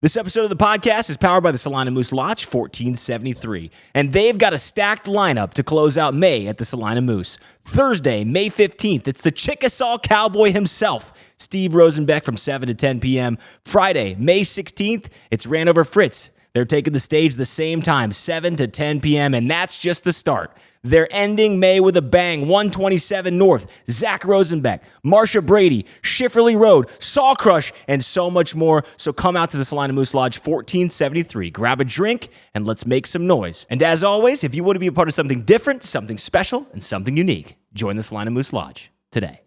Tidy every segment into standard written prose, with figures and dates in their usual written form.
This episode of the podcast is powered by the Salina Moose Lodge 1473, and they've got a stacked lineup to close out May at the Salina Moose. Thursday, May 15th, it's the Chickasaw Cowboy himself, Steve Rosenbeck from 7 to 10 p.m. Friday, May 16th, it's Ranover Fritz. They're taking the stage the same time, 7 to 10 p.m., and that's just the start. They're ending May with a bang, 127 North, Zach Rosenbeck, Marsha Brady, Schifferly Road, Saw Crush, and so much more. So come out to the Salina Moose Lodge 1473, grab a drink, and let's make some noise. And as always, if you want to be a part of something different, something special, and something unique, join the Salina Moose Lodge today.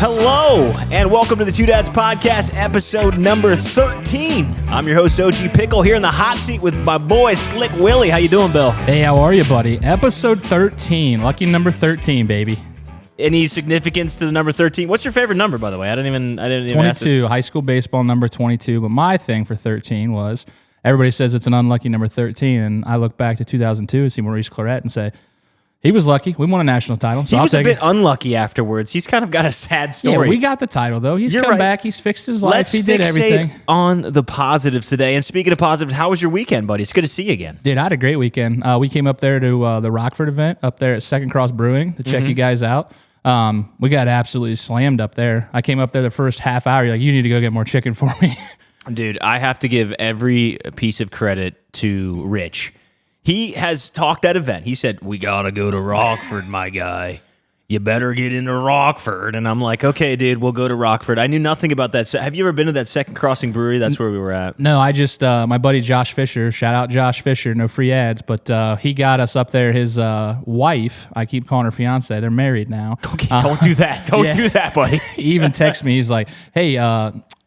Hello, and welcome to the Two Dads Podcast, episode number 13. I'm your host, OG Pickle, here in the hot seat with my boy, Slick Willie. How you doing, Bill? Hey, how are you, buddy? Episode 13. Lucky number 13, baby. Any significance to the number 13? What's your favorite number, by the way? I didn't even 22, high school baseball number 22. But my thing for 13 was, everybody says it's an unlucky number 13, and I look back to 2002 and see Maurice Clarett and say, he was lucky. We won a national title. So he was a bit unlucky afterwards. He's kind of got a sad story. Yeah, we got the title, though. He's come back. He's fixed his life. He did everything. On the positives today. And speaking of positives, how was your weekend, buddy? It's good to see you again. Dude, I had a great weekend. We came up there to the Rockford event up there at Second Cross Brewing to check you guys out. We got absolutely slammed up there. I came up there the first half hour. You're like, you need to go get more chicken for me. Dude, I have to give every piece of credit to Rich. He has talked at event. He said, we got to go to Rockford, my guy. You better get into Rockford. And I'm like, okay, dude, we'll go to Rockford. I knew nothing about that. So have you ever been to that Second Crossing Brewery? That's where we were at. No, I just, my buddy Josh Fisher, shout out Josh Fisher, no free ads, but he got us up there. His wife, I keep calling her fiance, they're married now. Okay, don't do that. Don't do that, buddy. He even texted me. He's like, hey,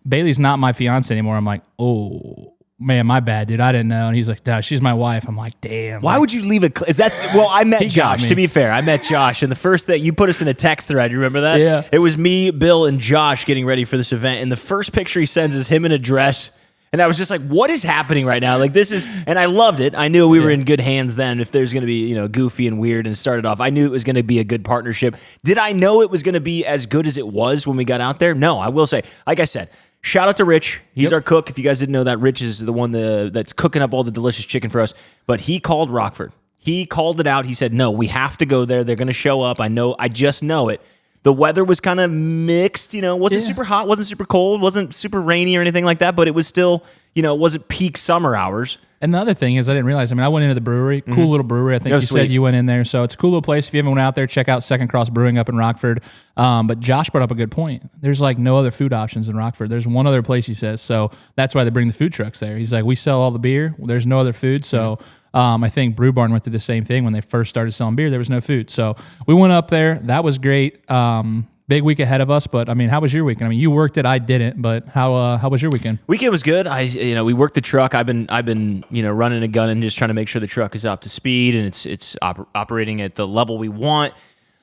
Bailey's not my fiance anymore. I'm like, oh. Man, my bad, dude. I didn't know. And he's like, "Duh, she's my wife." I'm like, damn. Why would you leave it? I met Josh, to be fair. I met Josh. And the first thing, you put us in a text thread. You remember that? Yeah. It was me, Bill, and Josh getting ready for this event. And the first picture he sends is him in a dress. And I was just like, what is happening right now? Like, this is, and I loved it. I knew we were in good hands then. If there's going to be, goofy and weird and started off, I knew it was going to be a good partnership. Did I know it was going to be as good as it was when we got out there? No, I will say, like I said, shout out to Rich. He's our cook. If you guys didn't know that, Rich is the one that's cooking up all the delicious chicken for us. But he called Rockford. He called it out. He said, no, we have to go there. They're going to show up. I just know it. The weather was kind of mixed, wasn't super hot, wasn't super cold, wasn't super rainy or anything like that, but it was still, it wasn't peak summer hours. And the other thing is, I didn't realize, I went into the brewery, cool little brewery. I think you said you went in there. So it's a cool little place. If you haven't went out there, check out Second Cross Brewing up in Rockford. But Josh brought up a good point. There's like no other food options in Rockford. There's one other place, he says. So that's why they bring the food trucks there. He's like, we sell all the beer. There's no other food. So I think Brew Barn went through the same thing when they first started selling beer. There was no food. So we went up there. That was great. Big week ahead of us, but how was your weekend? You worked it, I didn't, but how was your weekend? Weekend was good. We worked the truck. I've been running a gun and just trying to make sure the truck is up to speed and it's operating at the level we want,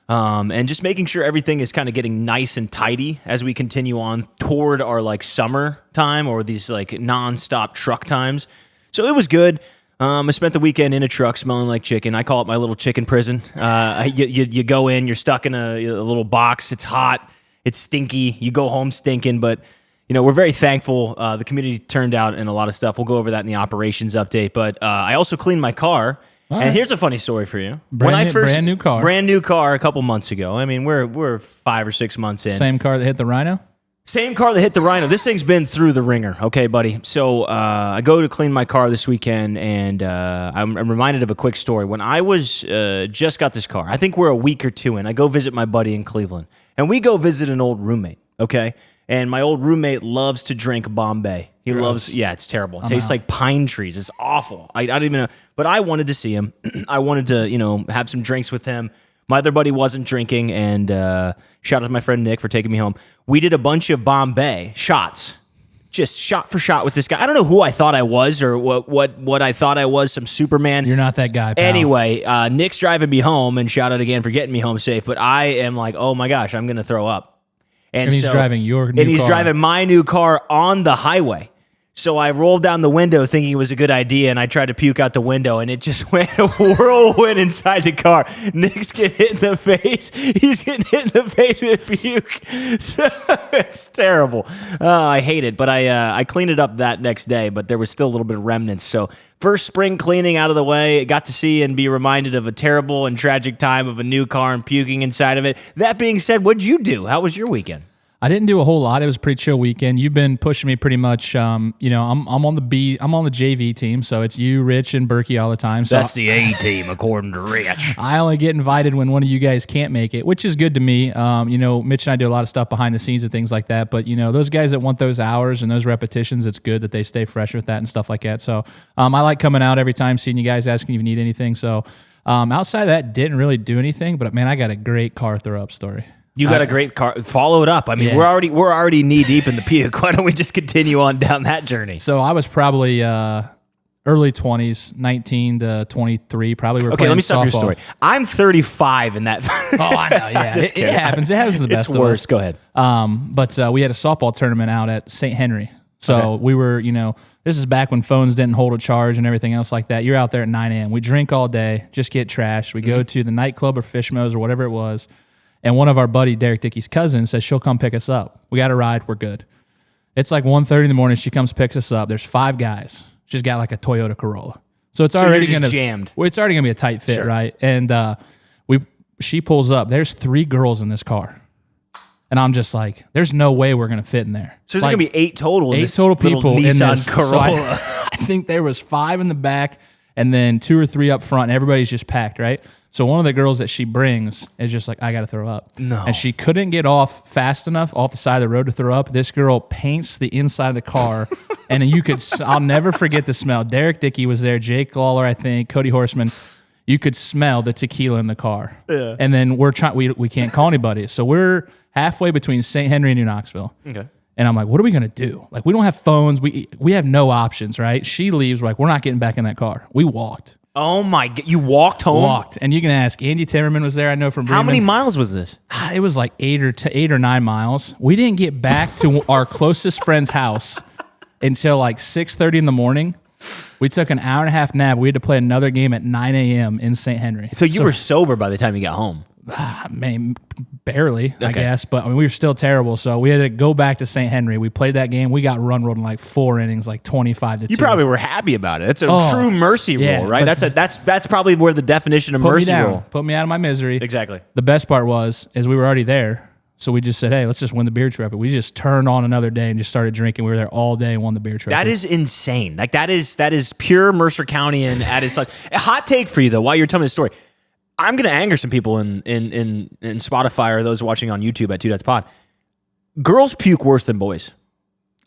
and just making sure everything is kind of getting nice and tidy as we continue on toward our summer time or these nonstop truck times. So it was good. I spent the weekend in a truck smelling like chicken. I call it my little chicken prison. You go in, you're stuck in a little box. It's hot. It's stinky. You go home stinking. But, we're very thankful. The community turned out and a lot of stuff. We'll go over that in the operations update. But I also cleaned my car. All right. Here's a funny story for you. Brand new car. Brand new car a couple months ago. We're 5 or 6 months in. Same car that hit the Rhino? Same car that hit the Rhino. This thing's been through the ringer, okay, buddy? So I go to clean my car this weekend, and I'm reminded of a quick story. When I was just got this car, I think we're a week or two in, I go visit my buddy in Cleveland, and we go visit an old roommate, okay? And my old roommate loves to drink Bombay. He loves, it's terrible. It tastes like pine trees. It's awful. I don't even know. But I wanted to see him. I wanted to, have some drinks with him. My other buddy wasn't drinking, and shout out to my friend Nick for taking me home. We did a bunch of Bombay shots, just shot for shot with this guy. I don't know who I thought I was or what I thought I was, some Superman. You're not that guy, pal. Anyway, Nick's driving me home, and shout out again for getting me home safe, but I am like, oh my gosh, I'm going to throw up. And he's driving your new car. And he's driving my new car on the highway. So I rolled down the window thinking it was a good idea, and I tried to puke out the window, and it just went a whirlwind inside the car. Nick's getting hit in the face. He's getting hit in the face with puke. So it's terrible. I hate it, but I cleaned it up that next day, but there was still a little bit of remnants. So first spring cleaning out of the way, got to see and be reminded of a terrible and tragic time of a new car and puking inside of it. That being said, what'd you do? How was your weekend? I didn't do a whole lot. It was a pretty chill weekend. You've been pushing me pretty much. I'm on the JV team, so it's you, Rich, and Berkey all the time. So that's the A team, according to Rich. I only get invited when one of you guys can't make it, which is good to me. Mitch and I do a lot of stuff behind the scenes and things like that. But those guys that want those hours and those repetitions, it's good that they stay fresh with that and stuff like that. So I like coming out every time, seeing you guys, asking if you need anything. So outside of that, didn't really do anything. But man, I got a great car throw up story. You got a great car. Follow it up. I mean, we're already knee deep in the puke. Why don't we just continue on down that journey? So I was probably early 20s, 19 to 23. Probably. Okay, let me stop your story. I'm 35 in that. Oh, I know. Yeah, it happens. It happens to the best. It's worse. Go ahead. But we had a softball tournament out at St. Henry. So we were, this is back when phones didn't hold a charge and everything else like that. You're out there at 9 a.m. We drink all day, just get trashed. We go to the nightclub or Fishmo's or whatever it was. And one of our buddy, Derek Dickey's cousin, says she'll come pick us up. We got a ride. We're good. It's like 1:30 in the morning. She comes, picks us up. There's 5 guys. She's got like a Toyota Corolla. So it's already going to jammed. Well, it's already going to be a tight fit, right? And she pulls up. There's 3 girls in this car. And I'm just like, there's no way we're going to fit in there. So there's going to be 8 total. 8 total people in Nissan this Corolla. So I think there was 5 in the back and then 2 or 3 up front. And everybody's just packed, right? So one of the girls that she brings is just like, I got to throw up. No. And she couldn't get off fast enough off the side of the road to throw up. This girl paints the inside of the car. And you could, I'll never forget the smell. Derek Dickey was there, Jake Lawler, I think, Cody Horseman. You could smell the tequila in the car. Yeah. And then we're trying, we can't call anybody. So we're halfway between St. Henry and New Knoxville. Okay. And I'm like, what are we going to do? Like, we don't have phones. We have no options, right? She leaves. We're like, we're not getting back in that car. We walked. Oh my God! You walked home. And you can ask. Andy Timmerman was there. I know from Bremen. How many miles was this? It was like 8 or 9 miles. We didn't get back to our closest friend's house until like 6:30 in the morning. We took an hour and a half nap. We had to play another game at 9 a.m. in St. Henry. So you were sober by the time you got home. Man, barely, I guess. But we were still terrible. So we had to go back to St. Henry. We played that game. We got run-rolled in like 4 innings, like 25 to 2. You probably were happy about it. It's a true mercy rule, right? That's probably where the definition of mercy rule. Put me out of my misery. Exactly. The best part is we were already there. So we just said, hey, let's just win the beer trophy. We just turned on another day and just started drinking. We were there all day and won the beer trophy. That is insane. Like that is pure Mercer County and at its like a hot take for you though. While you're telling the story, I'm going to anger some people in Spotify or those watching on YouTube at 2.pod. Girls puke worse than boys.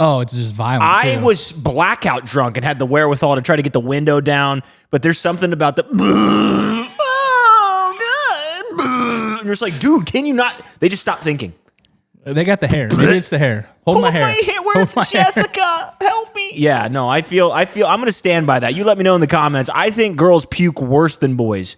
Oh, it's just violent. I was blackout drunk and had the wherewithal to try to get the window down, but there's something about the and you're just like, dude, can you not? They just stop thinking. They got the hair. Maybe it's the hair. Hold my hair. Where's Jessica? Help me. Yeah, no, I feel I'm going to stand by that. You let me know in the comments. I think girls puke worse than boys.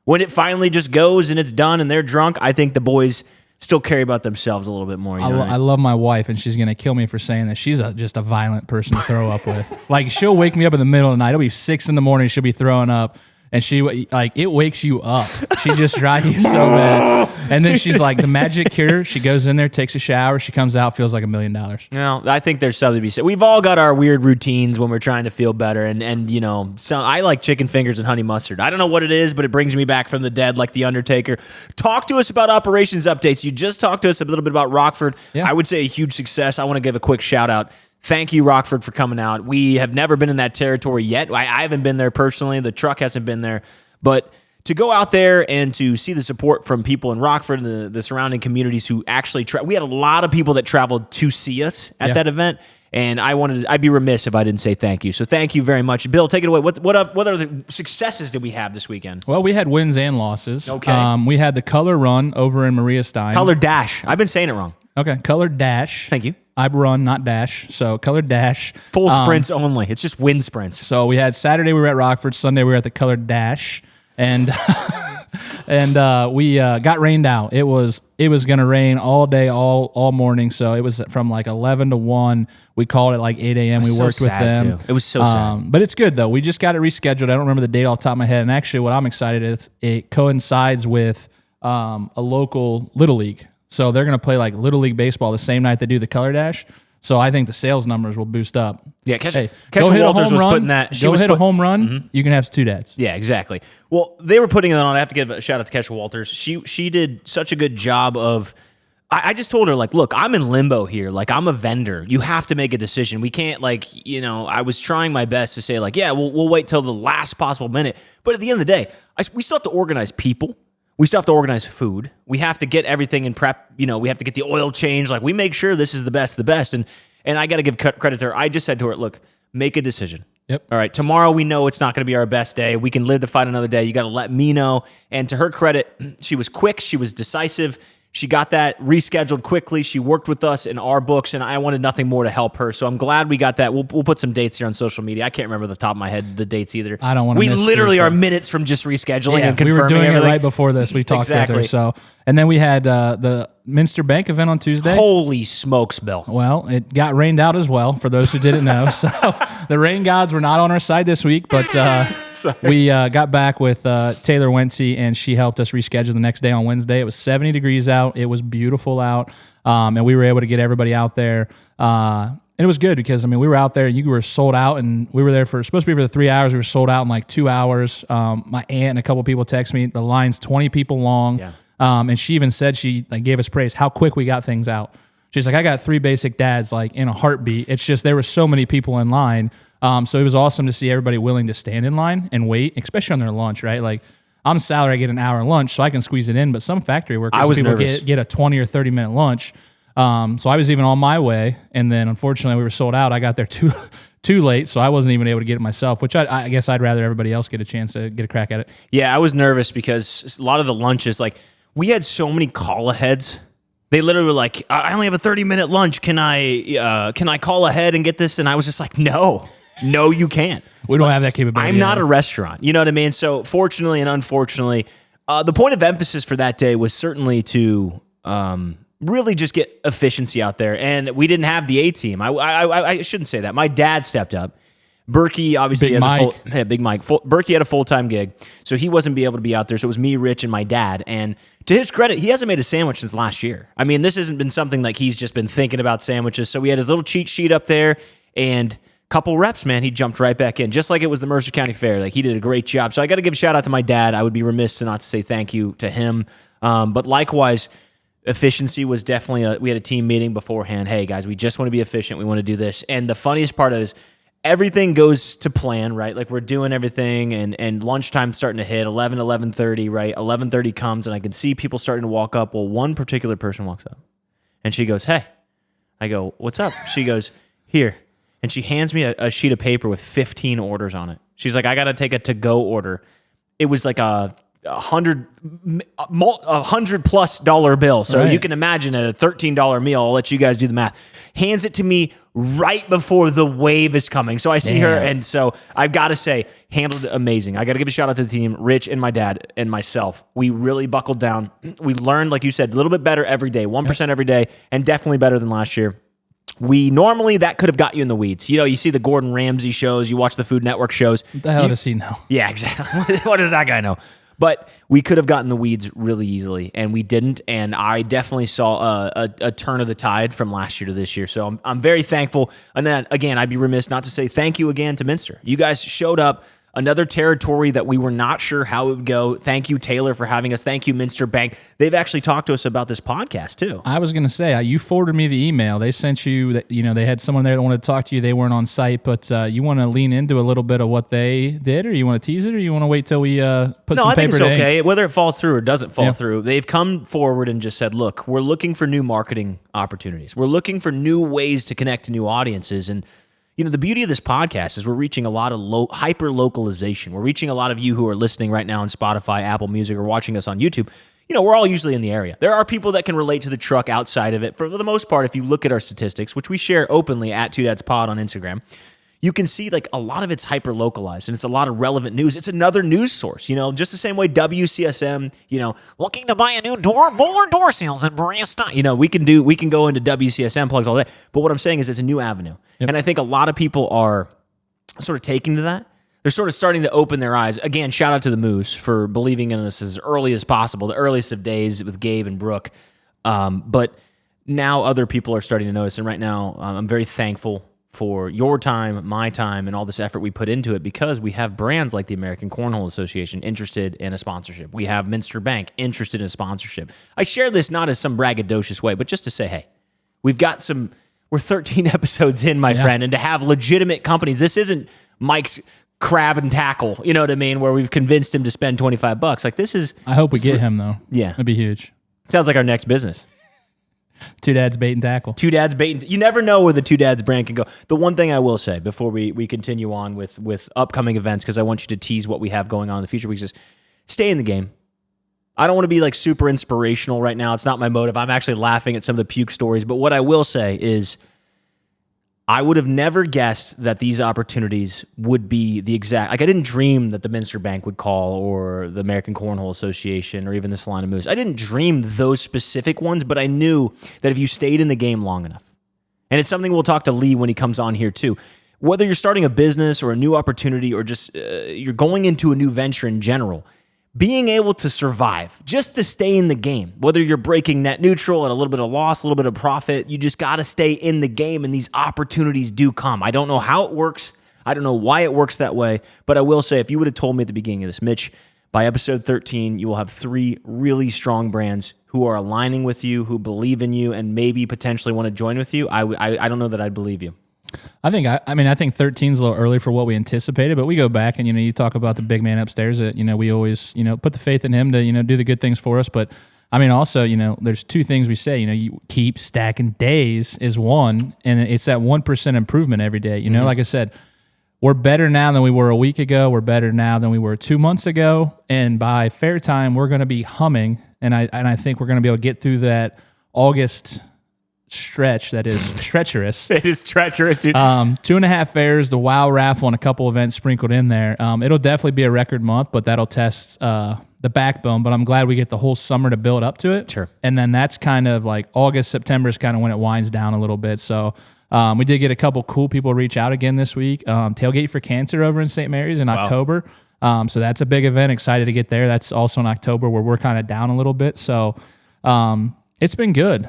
When it finally just goes and it's done and they're drunk, I think the boys still care about themselves a little bit more. I love my wife, and she's going to kill me for saying that. She's just a violent person to throw up with. Like, she'll wake me up in the middle of the night. It'll be 6 in the morning. She'll be throwing up. And it wakes you up. She just drives you so bad. And then she's like, the magic cure. She goes in there, takes a shower. She comes out, feels like $1 million. No, I think there's something to be said. We've all got our weird routines when we're trying to feel better. And so I like chicken fingers and honey mustard. I don't know what it is, but it brings me back from the dead like The Undertaker. Talk to us about operations updates. You just talked to us a little bit about Rockford. Yeah. I would say a huge success. I want to give a quick shout out. Thank you, Rockford, for coming out. We have never been in that territory yet. I haven't been there personally. The truck hasn't been there. But to go out there and to see the support from people in Rockford and the surrounding communities who actually we had a lot of people that traveled to see us at that event. And I'd be remiss if I didn't say thank you. So thank you very much. Bill, take it away. What other successes did we have this weekend? Well, we had wins and losses. Okay. We had the Color Run over in Maria Stein. Color Dash. I've been saying it wrong. Okay. Color Dash. Thank you. I run, not dash. So Color Dash. Full sprints only. It's just wind sprints. So we had Saturday we were at Rockford. Sunday we were at the Color Dash. And And we got rained out. It was going to rain all day, all morning. So it was from like 11 to 1. We called it like 8 a.m. We worked with them. Too. It was so sad. But it's good, though. We just got it rescheduled. I don't remember the date off the top of my head. And actually, what I'm excited is it coincides with a local Little League. So they're going to play like Little League baseball the same night they do the Color Dash. So I think the sales numbers will boost up. Yeah, Kesha Walters was putting that. Go hit a home run. You can have 2 dads. Yeah, exactly. Well, they were putting it on. I have to give a shout out to Kesha Walters. She did such a good job of. I just told her, like, look, I'm in limbo here. Like, I'm a vendor. You have to make a decision. We can't, like, I was trying my best to say, like, yeah, we'll wait till the last possible minute. But at the end of the day, we still have to organize people. We still have to organize food. We have to get everything in prep. We have to get the oil changed. Like, we make sure this is the best. And I got to give credit to her. I just said to her, look, make a decision. Yep. All right, tomorrow we know it's not going to be our best day. We can live to fight another day. You got to let me know. And to her credit, she was quick. She was decisive. She got that rescheduled quickly. She worked with us in our books, and I wanted nothing more to help her. So I'm glad we got that. We'll put some dates here on social media. I can't remember the top of my head the dates either. I don't want to. We literally are minutes from just rescheduling and confirming we were doing everything. it right before this. We talked exactly. with her. So, and then we had the Minster Bank event on Tuesday. Holy smokes, Bill! Well, it got rained out as well. For those who didn't know, so the rain gods were not on our side this week. But we got back with Taylor Wentzey, and she helped us reschedule the next day on Wednesday. It was 70 degrees out. It was beautiful out, and we were able to get everybody out there. And it was good because, we were out there and you were sold out, and we were there supposed to be for the 3 hours. We were sold out in like 2 hours. My aunt and a couple people text me. The line's 20 people long. Yeah. And she even said, she gave us praise how quick we got things out. She's like, I got 3 basic dads like in a heartbeat. It's just there were so many people in line. So it was awesome to see everybody willing to stand in line and wait, especially on their lunch, right? Like, I'm salary, I get an hour lunch, so I can squeeze it in. But some factory workers, people get a 20 or 30 minute lunch. So I was even on my way, and then unfortunately we were sold out. I got there too late, so I wasn't even able to get it myself, which I guess I'd rather everybody else get a chance to get a crack at it. Yeah, I was nervous because a lot of the lunches, like, we had so many call aheads. They literally were like, I only have a 30-minute lunch. Can I call ahead and get this? And I was just like, no, you can't. We don't have that capability. I'm not a restaurant. You know what I mean? So fortunately and unfortunately, the point of emphasis for that day was certainly to really just get efficiency out there. And we didn't have the A-team. I shouldn't say that. My dad stepped up. Berkey obviously Big Mike. Berkey had a full-time gig, so he wasn't able to be out there. So it was me, Rich, and my dad. And to his credit, he hasn't made a sandwich since last year. This hasn't been something like he's just been thinking about sandwiches. So we had his little cheat sheet up there, and couple reps, man, he jumped right back in, just like it was the Mercer County Fair. Like, he did a great job. So I got to give a shout out to my dad. I would be remiss to not to say thank you to him. But likewise, efficiency was definitely we had a team meeting beforehand. Hey guys, we just want to be efficient. We want to do this. And the funniest part is everything goes to plan, right? Like, we're doing everything, and lunchtime's starting to hit 11:30, right? 11:30 comes, and I can see people starting to walk up. Well, one particular person walks up, and she goes, "Hey." I go, "What's up?" She goes, "Here." And she hands me a sheet of paper with 15 orders on it. She's like, "I got to take a to-go order." It was like a $100+ bill. So you can imagine at a $13 meal, I'll let you guys do the math. Hands it to me right before the wave is coming. So I see her, and so I've got to say, handled it amazing. I got to give a shout out to the team, Rich and my dad and myself. We really buckled down. We learned, like you said, a little bit better every day, 1% every day, and definitely better than last year. That could have got you in the weeds. You see the Gordon Ramsay shows, you watch the Food Network shows. What the hell does he know? Yeah, exactly. What does that guy know? But we could have gotten the weeds really easily, and we didn't. And I definitely saw a turn of the tide from last year to this year. So I'm very thankful. And then, again, I'd be remiss not to say thank you again to Minster. You guys showed up. Another territory that we were not sure how it would go. Thank you, Taylor, for having us. Thank you, Minster Bank. They've actually talked to us about this podcast, too. I was going to say, you forwarded me the email. They sent you, they had someone there that wanted to talk to you. They weren't on site, but you want to lean into a little bit of what they did, or you want to tease it, or you want to wait till we put some paper No, I think it's okay. ink? Whether it falls through or doesn't fall through, they've come forward and just said, look, we're looking for new marketing opportunities. We're looking for new ways to connect to new audiences. And the beauty of this podcast is we're reaching a lot of hyper-localization. We're reaching a lot of you who are listening right now on Spotify, Apple Music, or watching us on YouTube. We're all usually in the area. There are people that can relate to the truck outside of it. For the most part, if you look at our statistics, which we share openly at 2DadsPod on Instagram, you can see like a lot of it's hyper localized and it's a lot of relevant news. It's another news source, just the same way WCSM, looking to buy a new door sales in Bristol. We can go into WCSM plugs all day. But what I'm saying is it's a new avenue. Yep. And I think a lot of people are sort of taking to that. They're sort of starting to open their eyes. Again, shout out to the Moose for believing in us as early as possible, the earliest of days with Gabe and Brooke. But now other people are starting to notice. And right now, I'm very thankful for your time, my time, and all this effort we put into it because we have brands like the American Cornhole Association interested in a sponsorship. We have Minster Bank interested in a sponsorship. I share this not as some braggadocious way, but just to say, hey, we're 13 episodes in, my friend, and to have legitimate companies, this isn't Mike's crab and tackle, you know what I mean, where we've convinced him to spend $25. Like this is... I hope we get him, though. Yeah. That'd be huge. Sounds like our next business. Two Dads Bait and Tackle. Two Dads Bait and... You never know where the Two Dads brand can go. The one thing I will say before we continue on with upcoming events, because I want you to tease what we have going on in the future weeks, is stay in the game. I don't want to be like super inspirational right now. It's not my motive. I'm actually laughing at some of the puke stories. But what I will say is I would have never guessed that these opportunities would be the exact... Like I didn't dream that the Minster Bank would call or the American Cornhole Association or even the Salina Moose. I didn't dream those specific ones, but I knew that if you stayed in the game long enough, and it's something we'll talk to Lee when he comes on here too, whether you're starting a business or a new opportunity or just you're going into a new venture in general, being able to survive, just to stay in the game, whether you're breaking net neutral at a little bit of loss, a little bit of profit, you just got to stay in the game, and these opportunities do come. I don't know how it works. I don't know why it works that way, but I will say, if you would have told me at the beginning of this, Mitch, by episode 13, you will have 3 really strong brands who are aligning with you, who believe in you, and maybe potentially want to join with you, I don't know that I'd believe you. I think 13 is a little early for what we anticipated, but we go back and, you talk about the big man upstairs that, we always, put the faith in him to, do the good things for us. But also, there's 2 things we say, you keep stacking days is one, and it's that 1% improvement every day. Like I said, we're better now than we were a week ago. We're better now than we were 2 months ago. And by fair time, we're going to be humming. And I think we're going to be able to get through that August stretch that is treacherous. It is treacherous, dude. 2.5 fairs, the WoW raffle, and a couple events sprinkled in there. It'll definitely be a record month, but that'll test the backbone. But I'm glad we get the whole summer to build up to it. Sure. And then that's kind of like August, September is kind of when it winds down a little bit. So we did get a couple cool people reach out again this week. Tailgate for Cancer over in St. Mary's in October. So that's a big event. Excited to get there. That's also in October where we're kind of down a little bit. So it's been good.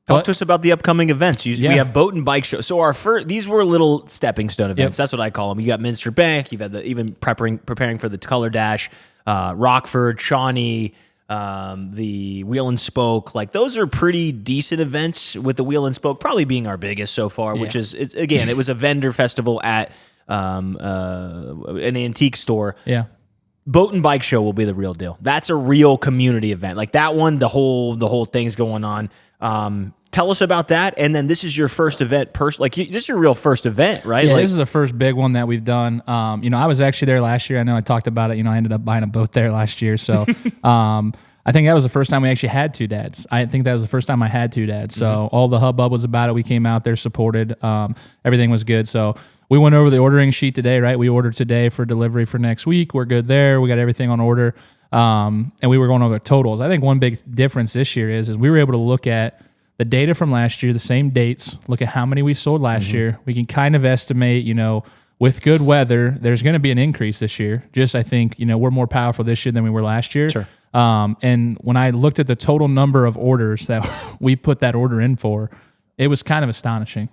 Talk to us about the upcoming events. We have boat and bike show. So these were little stepping stone events. Yep. That's what I call them. You got Minster Bank. You've had even preparing for the Color Dash, Rockford, Shawnee, the Wheel and Spoke. Like those are pretty decent events. With the Wheel and Spoke probably being our biggest so far, which is it was a vendor festival at an antique store. Yeah. Boat and bike show will be the real deal. That's a real community event. Like that one, the whole thing's going on. Tell us about that, and then this is your first event. This is your real first event, right? Yeah, this is the first big one that we've done. I was actually there last year. I know I talked about it. I ended up buying a boat there last year. So I think that was the first time we actually had 2 dads. I think that was the first time I had 2 dads. So all the hubbub was about it. We came out there, supported. Everything was good. So we went over the ordering sheet today, right? We ordered today for delivery for next week. We're good there. We got everything on order. And we were going over the totals. I think one big difference this year is we were able to look at the data from last year, the same dates, look at how many we sold last year. We can kind of estimate, with good weather, there's going to be an increase this year. I think, we're more powerful this year than we were last year. Sure. And when I looked at the total number of orders that we put that order in for, it was kind of astonishing.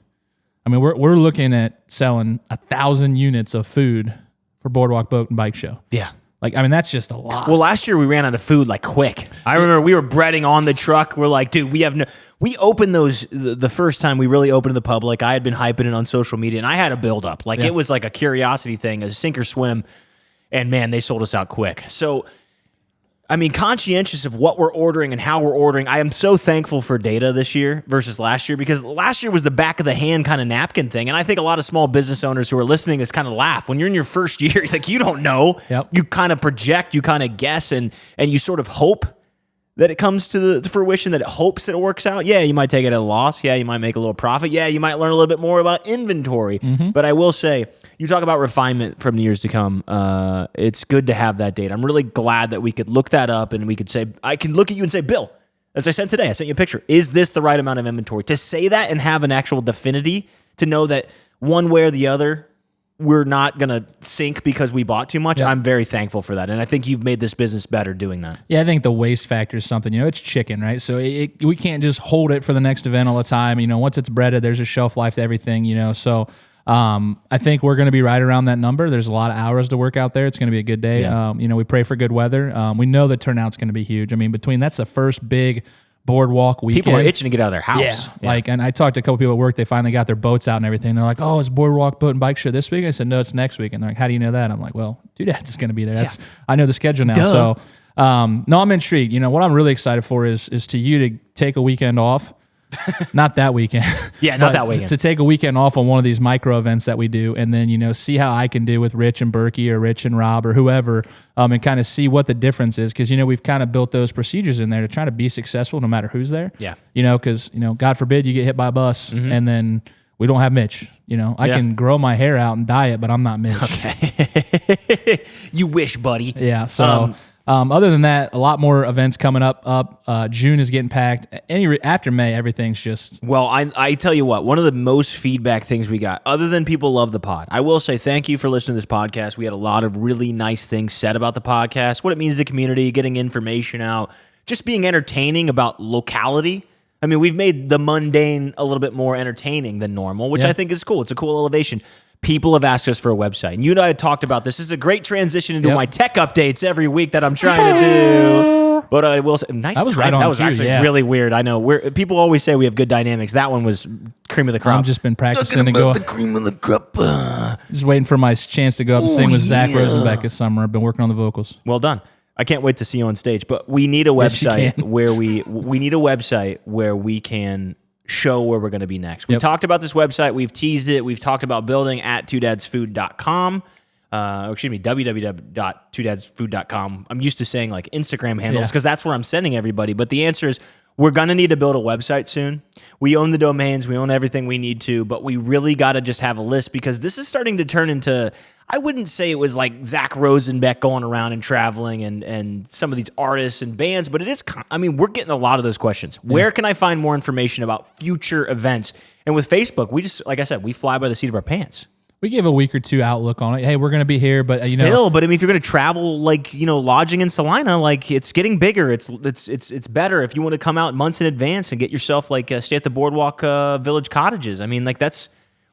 We're looking at selling 1,000 units of food for Boardwalk Boat and Bike Show. Yeah. That's just a lot. Well, last year we ran out of food quick. I remember we were breading on the truck. We're like, dude, we opened those the first time we really opened to the public. I had been hyping it on social media, and I had a build up. It was like a curiosity thing, a sink or swim, and man, they sold us out quick. So, conscientious of what we're ordering and how we're ordering. I am so thankful for data this year versus last year, because last year was the back of the hand kind of napkin thing. And I think a lot of small business owners who are listening is kind of laugh. When you're in your first year, it's like, you don't know. Yep. You kind of project, you kind of guess, and you sort of hope that it comes to the fruition, that it hopes that it works out. Yeah, you might take it at a loss. Yeah, you might make a little profit. Yeah, you might learn a little bit more about inventory. But I will say, you talk about refinement from the years to come. It's good to have that data. I'm really glad that we could look that up and we could say, I can look at you and say, Bill, as I sent today, I sent you a picture. Is this the right amount of inventory? To say that and have an actual definity to know that one way or the other, we're not going to sink because we bought too much. Yep. I'm very thankful for that. And I think you've made this business better doing that. Yeah, I think the waste factor is something, it's chicken, right? So we can't just hold it for the next event all the time. Once it's breaded, there's a shelf life to everything, so I think we're going to be right around that number. There's a lot of hours to work out there. It's going to be a good day. Yeah. We pray for good weather. We know the turnout's going to be huge. That's the first big boardwalk weekend. People are itching to get out of their house. Yeah. And I talked to a couple people at work. They finally got their boats out and everything. They're like, "Oh, is boardwalk boat and bike show this week?" I said, "No, it's next week." And they're like, "How do you know that?" I'm like, "Well, Dad's is going to be there. I know the schedule now." Duh. So, no, I'm intrigued. What I'm really excited for is to you to take a weekend off. Not that weekend. Yeah, not that weekend. To take a weekend off on one of these micro events that we do, and then, see how I can do with Rich and Berkey or Rich and Rob or whoever, and kind of see what the difference is. Because, we've kind of built those procedures in there to try to be successful no matter who's there. Yeah. Because, God forbid you get hit by a bus and then we don't have Mitch. I can grow my hair out and dye it, but I'm not Mitch. Okay. You wish, buddy. Yeah. So... other than that, a lot more events coming up. June is getting packed. After May, everything's just... Well, I tell you what, one of the most feedback things we got, other than people love the pod, I will say thank you for listening to this podcast. We had a lot of really nice things said about the podcast, what it means to the community, getting information out, just being entertaining about locality. We've made the mundane a little bit more entertaining than normal, which I think is cool. It's a cool elevation. People have asked us for a website. And you and I had talked about this. This is a great transition into my tech updates every week that I'm trying to do. But I will say, that was right on. That was actually really weird. I know. People always say we have good dynamics. That one was cream of the crop. I've just been practicing to go. The cream of the crop. Just waiting for my chance to go up and sing with Zach Rosenbeck this summer. I've been working on the vocals. Well done. I can't wait to see you on stage. But we need a website where we can show where we're going to be next. We talked about this website. We've teased it. We've talked about building at twodadsfood.com. www.twodadsfood.com. I'm used to saying like Instagram handles because that's where I'm sending everybody. But the answer is we're going to need to build a website soon. We own the domains. We own everything we need to. But we really got to just have a list because this is starting to turn into... I wouldn't say it was like Zach Rosenbeck going around and traveling and some of these artists and bands, but it is, we're getting a lot of those questions. Where can I find more information about future events? And with Facebook, we just, like I said, we fly by the seat of our pants. We gave a week or two outlook on it. Hey, we're going to be here, but if you're going to travel, lodging in Salina, it's getting bigger. It's better if you want to come out months in advance and get yourself stay at the Boardwalk Village Cottages.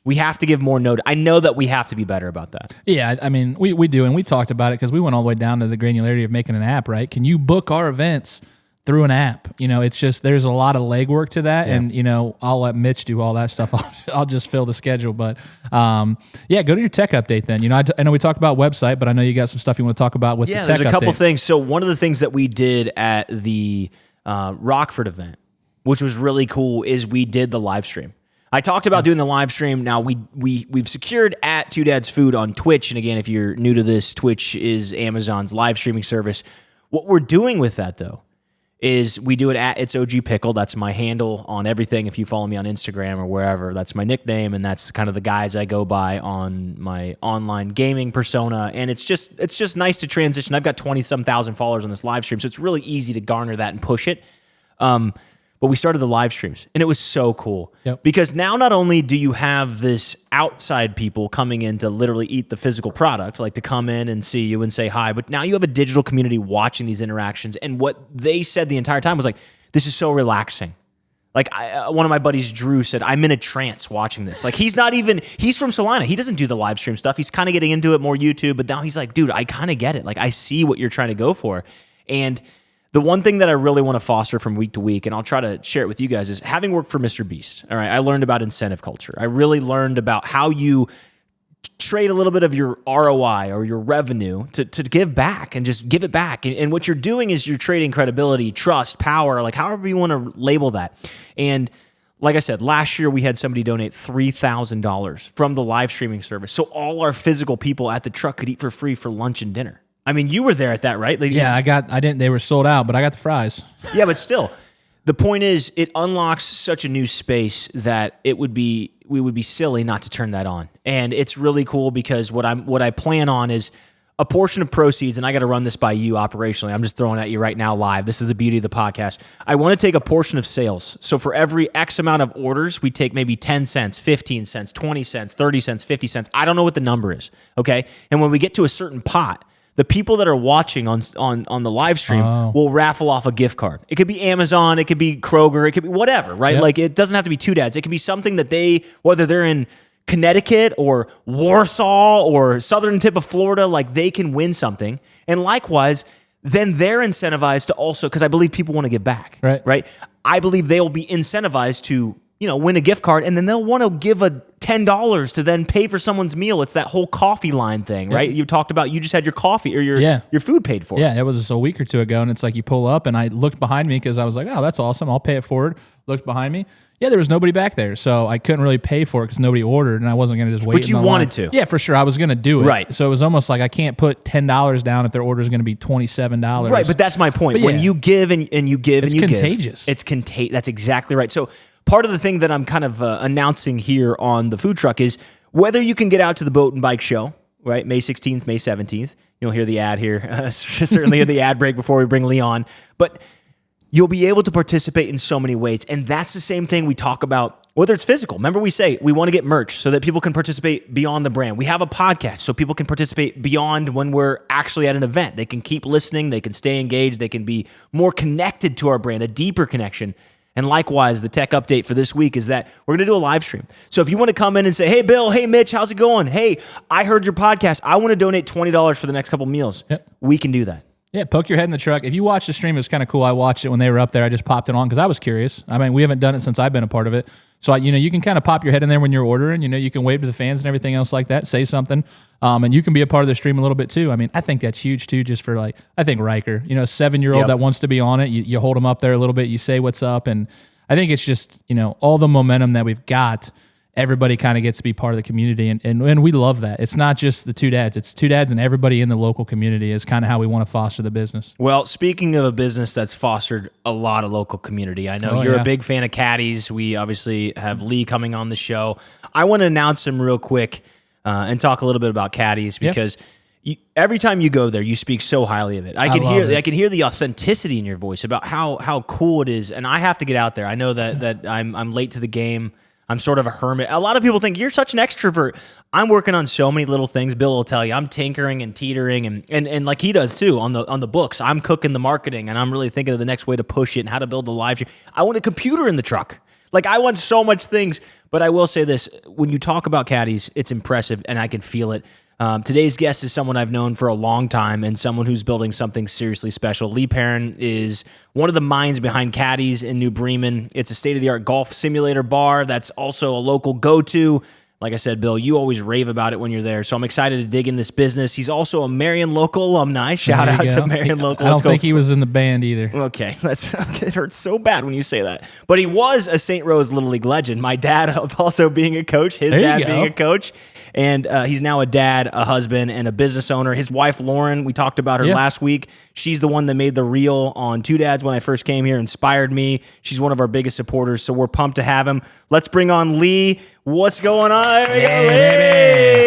We have to give more note. I know that we have to be better about that. Yeah, we do, and we talked about it because we went all the way down to the granularity of making an app, right? Can you book our events through an app? It's just, there's a lot of legwork to that, and, I'll let Mitch do all that stuff. I'll just fill the schedule, but, go to your tech update then. I know we talked about website, but I know you got some stuff you want to talk about with the tech update. Yeah, there's a couple things. So one of the things that we did at the Rockford event, which was really cool, is we did the live stream. I talked about doing the live stream. Now, we've secured at Two Dads Food on Twitch. And again, if you're new to this, Twitch is Amazon's live streaming service. What we're doing with that, though, is we do it at It's OG Pickle. That's my handle on everything. If you follow me on Instagram or wherever, that's my nickname. And that's kind of the guys I go by on my online gaming persona. And it's just nice to transition. I've got 20-some thousand followers on this live stream, so it's really easy to garner that and push it. But we started the live streams, and it was so cool. Because now not only do you have this outside people coming in to literally eat the physical product, like to come in and see you and say hi, but now you have a digital community watching these interactions. And what they said the entire time was like, this is so relaxing. One of my buddies, Drew, said, I'm in a trance watching this. He's from Salina. He doesn't do the live stream stuff. He's kind of getting into it more YouTube, but now he's like, dude, I kind of get it. I see what you're trying to go for. And the one thing that I really want to foster from week to week, and I'll try to share it with you guys, is having worked for Mr. Beast. All right, I learned about incentive culture. I really learned about how you trade a little bit of your ROI or your revenue to give back and just give it back. And what you're doing is you're trading credibility, trust, power, however you want to label that. And like I said, last year we had somebody donate $3,000 from the live streaming service, so all our physical people at the truck could eat for free for lunch and dinner. I mean, you were there at that, right? Like, they were sold out, but I got the fries. Yeah, but still, the point is it unlocks such a new space that we would be silly not to turn that on. And it's really cool because what I plan on is a portion of proceeds, and I got to run this by you operationally. I'm just throwing at you right now live. This is the beauty of the podcast. I want to take a portion of sales. So for every X amount of orders, we take maybe 10 cents, 15 cents, 20 cents, 30 cents, 50 cents. I don't know what the number is, okay? And when we get to a certain pot, the people that are watching on the live stream will raffle off a gift card. It could be Amazon, it could be Kroger, it could be whatever, right? Yep. Like, it doesn't have to be Two Dads. It can be something that whether they're in Connecticut or Warsaw or southern tip of Florida, like, they can win something. And likewise, then they're incentivized to also, because I believe people want to give back, right? I believe they'll be incentivized to, win a gift card, and then they'll want to give a $10 to then pay for someone's meal. It's that whole coffee line thing, right? You talked about, you just had your coffee or your food paid for. Yeah, it was just a week or two ago, and it's like you pull up, and I looked behind me because I was like, oh, that's awesome. I'll pay it forward. Looked behind me. Yeah, there was nobody back there, so I couldn't really pay for it because nobody ordered, and I wasn't going to just wait. But you wanted to. Yeah, for sure. I was going to do it. Right. So it was almost like I can't put $10 down if their order is going to be $27. Right, but that's my point. When you give and you give and you contagious. It's contagious. That's exactly right. So part of the thing that I'm kind of announcing here on the food truck is whether you can get out to the boat and bike show, right? May 16th, May 17th. You'll hear the ad here. Certainly hear the ad break before we bring Lee on. But you'll be able to participate in so many ways. And that's the same thing we talk about, whether it's physical. Remember, we say we want to get merch so that people can participate beyond the brand. We have a podcast so people can participate beyond when we're actually at an event. They can keep listening. They can stay engaged. They can be more connected to our brand, a deeper connection. And likewise, the tech update for this week is that we're going to do a live stream. So if you want to come in and say, hey, Bill, hey, Mitch, how's it going? Hey, I heard your podcast. I want to donate $20 for the next couple meals. Yep. We can do that. Yeah, poke your head in the truck. If you watch the stream, it was kind of cool. I watched it when they were up there. I just popped it on because I was curious. I mean, we haven't done it since I've been a part of it. So, you can kind of pop your head in there when you're ordering. You can wave to the fans and everything else like that, say something. And you can be a part of the stream a little bit too. I mean, I think that's huge too, just for I think Riker, a 7-year-old that wants to be on it. You hold him up there a little bit, you say what's up. And I think it's just, all the momentum that we've got, everybody kind of gets to be part of the community. And we love that. It's not just the Two Dads. It's Two Dads and everybody in the local community is kind of how we want to foster the business. Well, speaking of a business that's fostered a lot of local community, I know you're a big fan of Caddies. We obviously have Lee coming on the show. I want to announce him real quick and talk a little bit about Caddies because every time you go there, you speak so highly of it. I can hear the authenticity in your voice about how cool it is. And I have to get out there. I know that I'm late to the game. I'm sort of a hermit. A lot of people think you're such an extrovert. I'm working on so many little things. Bill will tell you I'm tinkering and teetering and like he does too on the books. I'm cooking the marketing and I'm really thinking of the next way to push it and how to build a live stream. I want a computer in the truck. Like I want so much things. But I will say this, when you talk about Caddies, it's impressive and I can feel it. Today's guest is someone I've known for a long time and someone who's building something seriously special. Lee Pierron is one of the minds behind Caddies in New Bremen. It's a state-of-the-art golf simulator bar that's also a local go-to. Like I said, Bill, you always rave about it when you're there, so I'm excited to dig in this business. He's also a Marion local alumni. Shout out to Marion local. I don't think he was in the band either. Okay, it hurts so bad when you say that. But he was a St. Rose Little League legend. My dad also being a coach, his dad being a coach. And he's now a dad, a husband, and a business owner. His wife, Lauren, we talked about her last week. She's the one that made the reel on Two Dads when I first came here, inspired me. She's one of our biggest supporters, so we're pumped to have him. Let's bring on Lee. What's going on?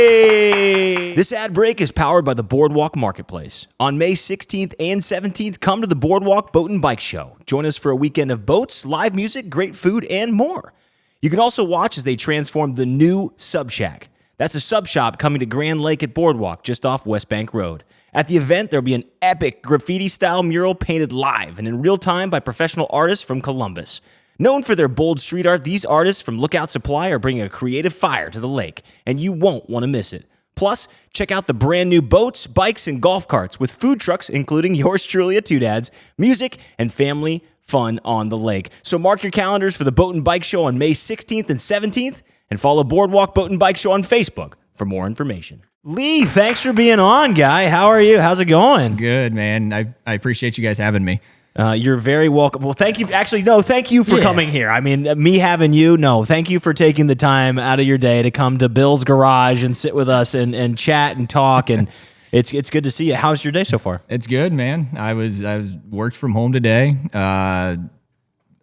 Hey. This ad break is powered by the Boardwalk Marketplace. On May 16th and 17th, come to the Boardwalk Boat and Bike Show. Join us for a weekend of boats, live music, great food, and more. You can also watch as they transform the new Sub Shack. That's a sub shop coming to Grand Lake at Boardwalk, just off West Bank Road. At the event, there'll be an epic graffiti-style mural painted live and in real time by professional artists from Columbus. Known for their bold street art, these artists from Lookout Supply are bringing a creative fire to the lake, and you won't want to miss it. Plus, check out the brand new boats, bikes, and golf carts with food trucks, including yours truly at Two Dads, music, and family fun on the lake. So mark your calendars for the Boat and Bike Show on May 16th and 17th, and follow Boardwalk Boat and Bike Show on Facebook for more information. Lee, thanks for being on, guy. How are you? How's it going? Good, man. I appreciate you guys having me. You're very welcome. Well, thank you. Actually, no, thank you for coming here. I mean, me having you, no, thank you for taking the time out of your day to come to Bill's garage and sit with us and chat and talk. And It's good to see you. How's your day so far? It's good, man. I was worked from home today.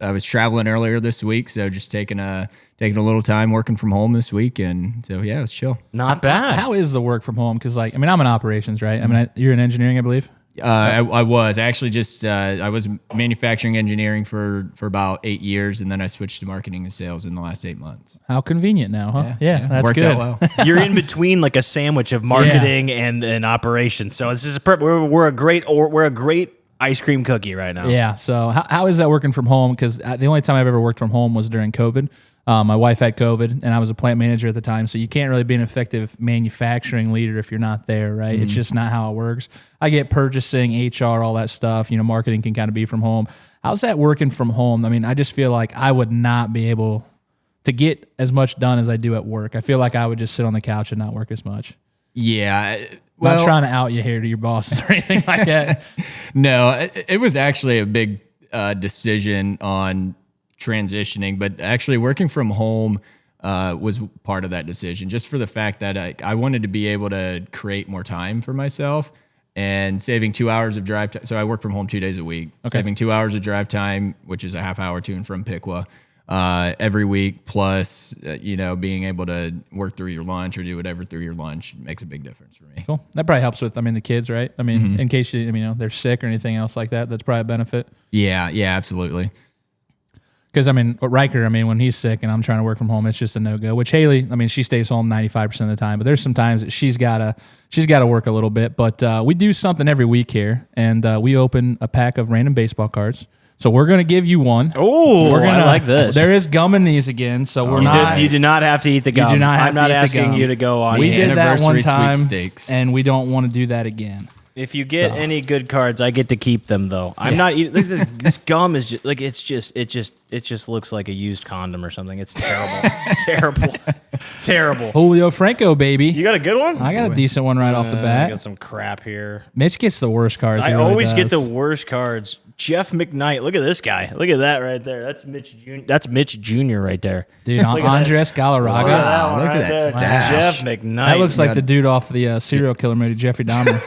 I was traveling earlier this week, so just taking a little time working from home this week, and so yeah, it's chill. Not bad. How is the work from home? Because I'm in operations, right? I mean, you're in engineering, I believe. I was actually just I was manufacturing engineering for about 8 years, and then I switched to marketing and sales in the last 8 months. How convenient now, huh? Yeah, that's worked good. out well. You're in between like a sandwich of marketing and operations. So this is we're a great ice cream cookie right now. Yeah. So how is that working from home? Because the only time I've ever worked from home was during COVID. My wife had COVID, and I was a plant manager at the time, so you can't really be an effective manufacturing leader if you're not there, right? Mm-hmm. It's just not how it works. I get purchasing, HR, all that stuff. Marketing can kind of be from home. How's that working from home? I mean, I just feel like I would not be able to get as much done as I do at work. I feel like I would just sit on the couch and not work as much. Yeah. Well, not trying to out you here to your bosses or anything like that. No, it was actually a big decision on transitioning, but actually working from home was part of that decision, just for the fact that I wanted to be able to create more time for myself and saving 2 hours of drive time. So I work from home 2 days a week, saving 2 hours of drive time, which is a half hour to and from Piqua. Every week, plus, being able to work through your lunch or do whatever through your lunch makes a big difference for me. Cool. That probably helps with, the kids, right? I mean, in case they're sick or anything else like that, that's probably a benefit. Yeah, absolutely. Because, Riker, when he's sick and I'm trying to work from home, it's just a no-go. Which Haley, she stays home 95% of the time, but there's some times that she's got to work a little bit. But we do something every week here, and we open a pack of random baseball cards. So we're going to give you one. Oh, I like this. There is gum in these again, so we're not. You do not have to eat the gum. You do not have I'm not asking you to go on. We did that one time, sweepstakes. And we don't want to do that again. If you get any good cards, I get to keep them though. I'm not eating. This gum is just like it just looks like a used condom or something. It's terrible. It's terrible. It's terrible. Julio Franco, baby. You got a good one? I got a decent one right off the bat. I got some crap here. Mitch gets the worst cards. I always get the worst cards. Jeff McKnight. Look at this guy. Look at that right there. That's Mitch Jr. That's Mitch Jr. right there. Dude, Andres Galarraga. Wow, look at that stash. Jeff McKnight. That looks like the dude off the serial killer movie, Jeffrey Dahmer.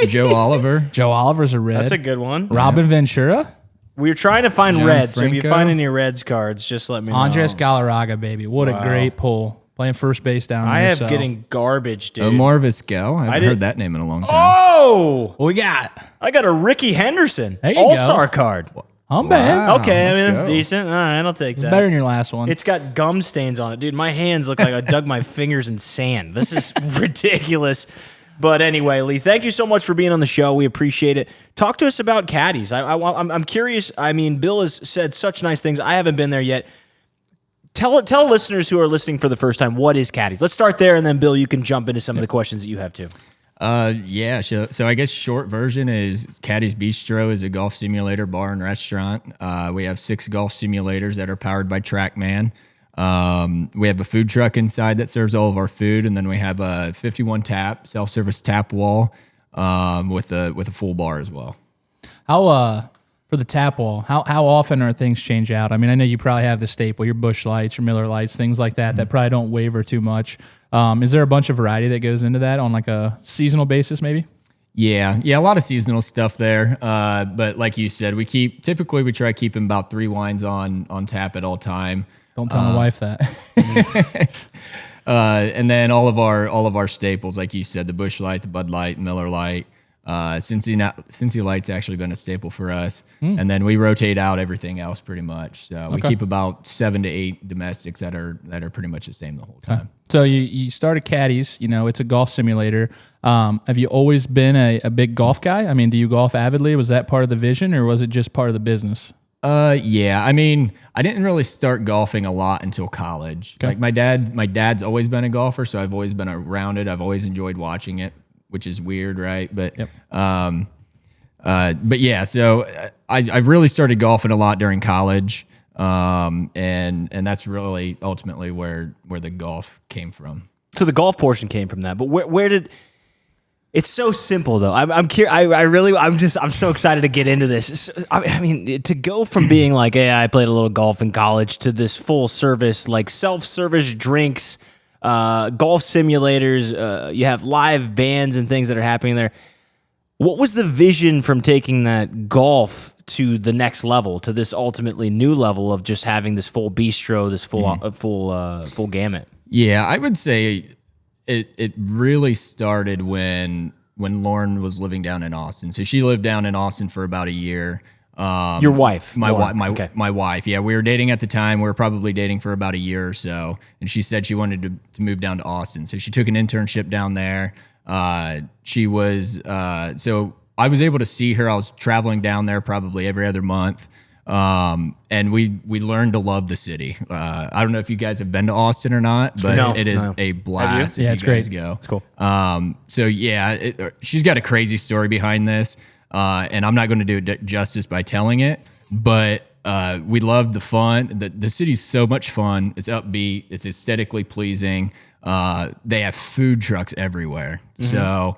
Joe Oliver. Joe Oliver's a red. That's a good one. Robin Ventura. We're trying to find John reds, so if you Franco. find any reds cards, just let me know. Andres Galarraga, baby. What a great pull. Playing first base down there. I have getting garbage, dude. Omar Vizquel. I haven't heard that name in a long time. Oh! What we got? I got a Ricky Henderson There you All-Star card. I'm bad. Wow. Okay, let's it's go. decent. All right, I'll take that. Better than your last one. It's got gum stains on it. Dude, my hands look like I dug my fingers in sand. This is ridiculous. But anyway, Lee, thank you so much for being on the show. We appreciate it. Talk to us about caddies. I'm curious. Bill has said such nice things. I haven't been there yet. Tell listeners who are listening for the first time, what is caddies? Let's start there, and then, Bill, you can jump into some of the questions that you have, too. Yeah. So I guess short version is Caddy's Bistro is a golf simulator bar and restaurant. We have 6 golf simulators that are powered by TrackMan. We have a food truck inside that serves all of our food, and then we have a 51 tap self-service tap wall with a full bar as well. How for the tap wall, how often are things change out? I know you probably have the staple, your Busch Lights, your Miller Lights, things like that that probably don't waver too much. Is there a bunch of variety that goes into that on like a seasonal basis, maybe? Yeah, a lot of seasonal stuff there. But like you said, we typically try keeping about 3 wines on tap at all time. Don't tell my wife that. And then all of our staples, like you said, the Busch Light, the Bud Light, Miller Light. Cincy Light's actually been a staple for us, and then we rotate out everything else pretty much. So we keep about 7 to 8 domestics that are pretty much the same the whole time. So you started Caddies. It's a golf simulator. Have you always been a big golf guy? Do you golf avidly? Was that part of the vision, or was it just part of the business? Yeah. I didn't really start golfing a lot until college. Okay. Like my dad's always been a golfer, so I've always been around it. I've always enjoyed watching it, which is weird, right? But, but yeah, so I really started golfing a lot during college. And that's really ultimately where the golf came from. So the golf portion came from that, but where did... It's so simple though. I'm so excited to get into this. To go from being like, hey, I played a little golf in college to this full service, like self-service drinks, golf simulators. You have live bands and things that are happening there. What was the vision from taking that golf to the next level, to this ultimately new level of just having this full bistro, this full gamut? Yeah, I would say it really started when Lauren was living down in Austin. So she lived down in Austin for about a year. Your wife, my wife, my wife. Yeah, we were dating at the time. We were probably dating for about a year or so, and she said she wanted to move down to Austin. So she took an internship down there. She was so I was able to see her. I was traveling down there probably every other month. And we learned to love the city. I don't know if you guys have been to Austin or not, but it is a blast. Yeah, if it's you guys great. go. It's cool. So yeah, she's got a crazy story behind this. And I'm not going to do it justice by telling it, but we love the fun. The city's so much fun. It's upbeat. It's aesthetically pleasing. They have food trucks everywhere. So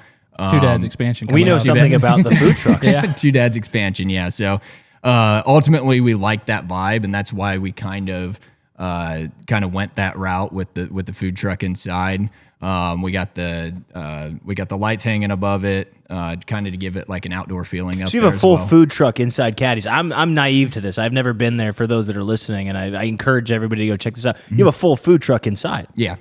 Two Dads expansion. We know out. something about the food trucks. Two Dads expansion. Yeah. So ultimately, we like that vibe, and that's why we kind of went that route with the food truck inside. We got the lights hanging above it, kind of to give it like an outdoor feeling. So you have a full food truck inside Caddy's. I'm naive to this. I've never been there. For those that are listening, and I encourage everybody to go check this out. You have a full food truck inside. Yeah.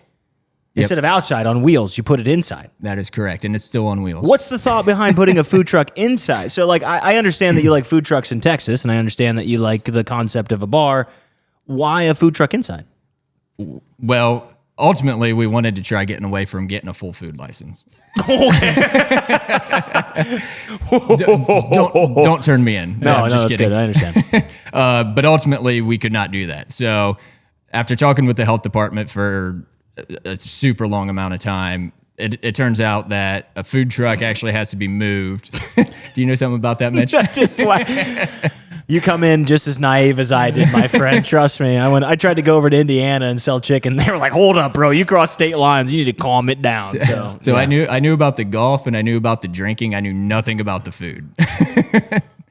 Instead of outside on wheels, you put it inside. That is correct, and it's still on wheels. What's the thought behind putting a food truck inside? So, like, I understand that you like food trucks in Texas, and I understand that you like the concept of a bar. Why a food truck inside? Well, ultimately, we wanted to try getting away from getting a full food license. Okay. don't turn me in. No, I'm just that's kidding. good. I understand. But ultimately, we could not do that. So after talking with the health department for a super long amount of time, it turns out that a food truck actually has to be moved. Do you know something about that, Mitch? Just like, you come in just as naive as I did, my friend. Trust me. I tried to go over to Indiana and sell chicken. They were like, "Hold up, bro! You crossed state lines. You need to calm it down." So yeah. I knew about the golf and I knew about the drinking. I knew nothing about the food.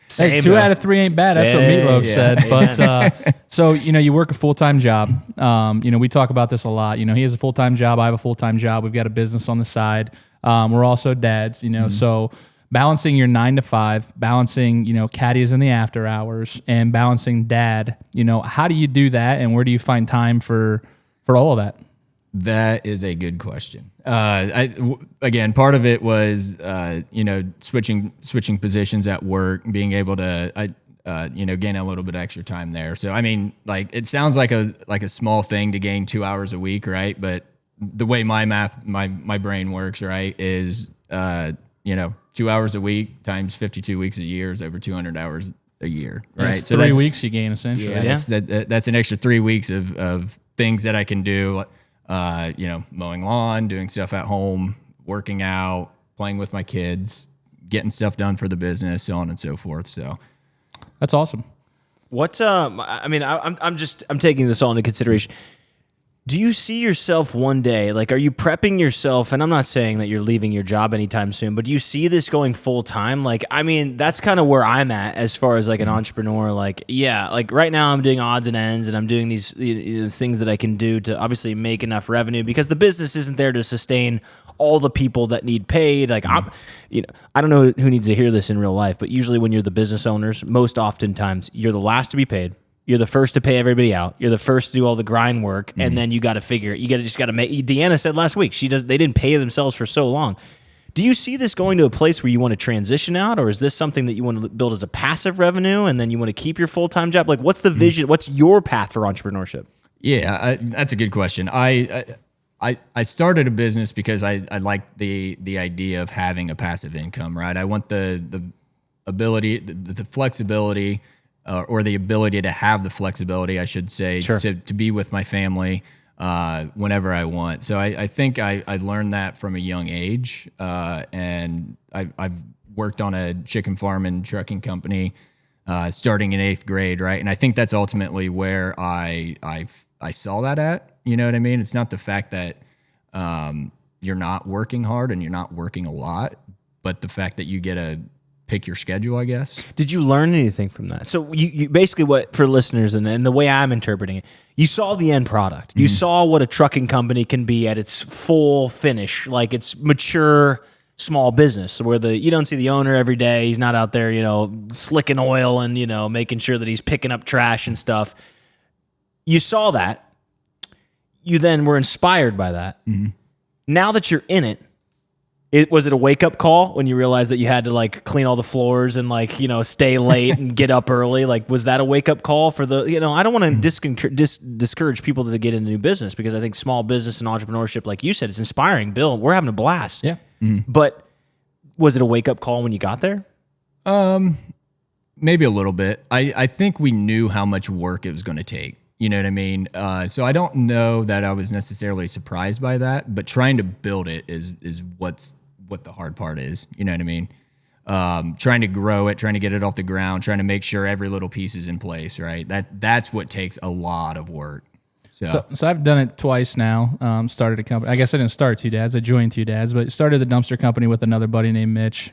Hey, 2 out of 3 ain't bad. That's what Meatloaf said. But so you work a full-time job. We talk about this a lot. He has a full-time job. I have a full-time job. We've got a business on the side. We're also dads. So balancing your 9 to 5, balancing caddies in the after hours, and balancing dad. How do you do that, and where do you find time for all of that? That is a good question. Again, part of it was, switching positions at work, being able to, gain a little bit of extra time there. So, I mean, like, it sounds like a small thing to gain 2 hours a week, right? But the way my brain works, right, is, 2 hours a week times 52 weeks a year is over 200 hours a year, right? That's 3 weeks you gain, essentially. Yeah. That's an extra 3 weeks of things that I can do. Mowing lawn, doing stuff at home, working out, playing with my kids, getting stuff done for the business, so on and so forth. So that's awesome. What I'm taking this all into consideration. Do you see yourself one day, like, are you prepping yourself? And I'm not saying that you're leaving your job anytime soon, but do you see this going full time? Like, I mean, that's kind of where I'm at as far as like an entrepreneur. Like, yeah, like right now I'm doing odds and ends, and I'm doing these things that I can do to obviously make enough revenue, because the business isn't there to sustain all the people that need paid. Like, I don't know who needs to hear this in real life, but usually when you're the business owners, most oftentimes you're the last to be paid. You're the first to pay everybody out. You're the first to do all the grind work, and then you got to figure it. You got to make. Deanna said last week they didn't pay themselves for so long. Do you see this going to a place where you want to transition out, or is this something that you want to build as a passive revenue, and then you want to keep your full-time job? Like, what's the vision? What's your path for entrepreneurship? Yeah, that's a good question. I started a business because I like the idea of having a passive income, right? I want the ability, the flexibility. Or the ability to have the flexibility, I should say, to be with my family whenever I want. So I think I learned that from a young age, and I've worked on a chicken farm and trucking company starting in 8th grade, right? And I think that's ultimately where I saw that at. You know what I mean? It's not the fact that you're not working hard and you're not working a lot, but the fact that you get a pick your schedule, I guess. Did you learn anything from that? So you basically, what for listeners and the way I'm interpreting it, you saw the end product. You saw what a trucking company can be at its full finish, like it's mature small business where you don't see the owner every day. He's not out there, slicking oil and, making sure that he's picking up trash and stuff. You saw that. You then were inspired by that. Mm-hmm. Now that you're in it, was it a wake-up call when you realized that you had to like clean all the floors and like, stay late and get up early? Like, was that a wake-up call for the, I don't want to discourage people to get into new business, because I think small business and entrepreneurship, like you said, it's inspiring. Bill, we're having a blast. Yeah. Mm-hmm. But was it a wake-up call when you got there? Maybe a little bit. I think we knew how much work it was going to take. You know what I mean? So I don't know that I was necessarily surprised by that, but trying to build it is what the hard part is. You know what I mean? Trying to grow it, trying to get it off the ground, trying to make sure every little piece is in place, right? That's what takes a lot of work. So I've done it twice now. Started a company. I guess I didn't start Two Dads. I joined Two Dads, but started the dumpster company with another buddy named Mitch.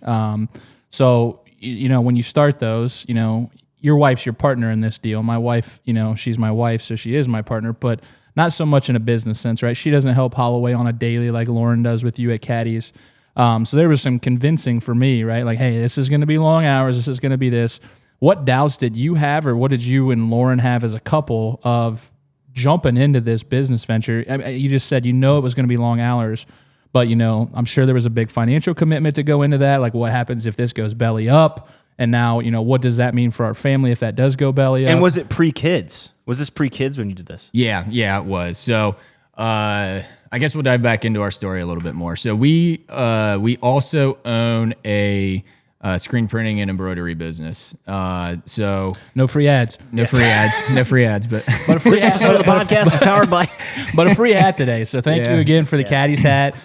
So when you start those, your wife's your partner in this deal. My wife, she's my wife, so she is my partner, but not so much in a business sense, right? She doesn't help Holloway on a daily like Lauren does with you at Caddy's. So there was some convincing for me, right? Like, hey, this is going to be long hours. This is going to be this. What doubts did you have, or what did you and Lauren have as a couple of jumping into this business venture? I mean, you just said, it was going to be long hours, but, I'm sure there was a big financial commitment to go into that. Like, what happens if this goes belly up? And now, what does that mean for our family if that does go belly up? And was it pre-kids? Was this pre-kids when you did this? Yeah, it was. So I guess we'll dive back into our story a little bit more. So we also own a screen printing and embroidery business. So no free ads. No free ads. But a free episode of the podcast is powered by. But a free hat today. So thank you again for the Caddy's hat.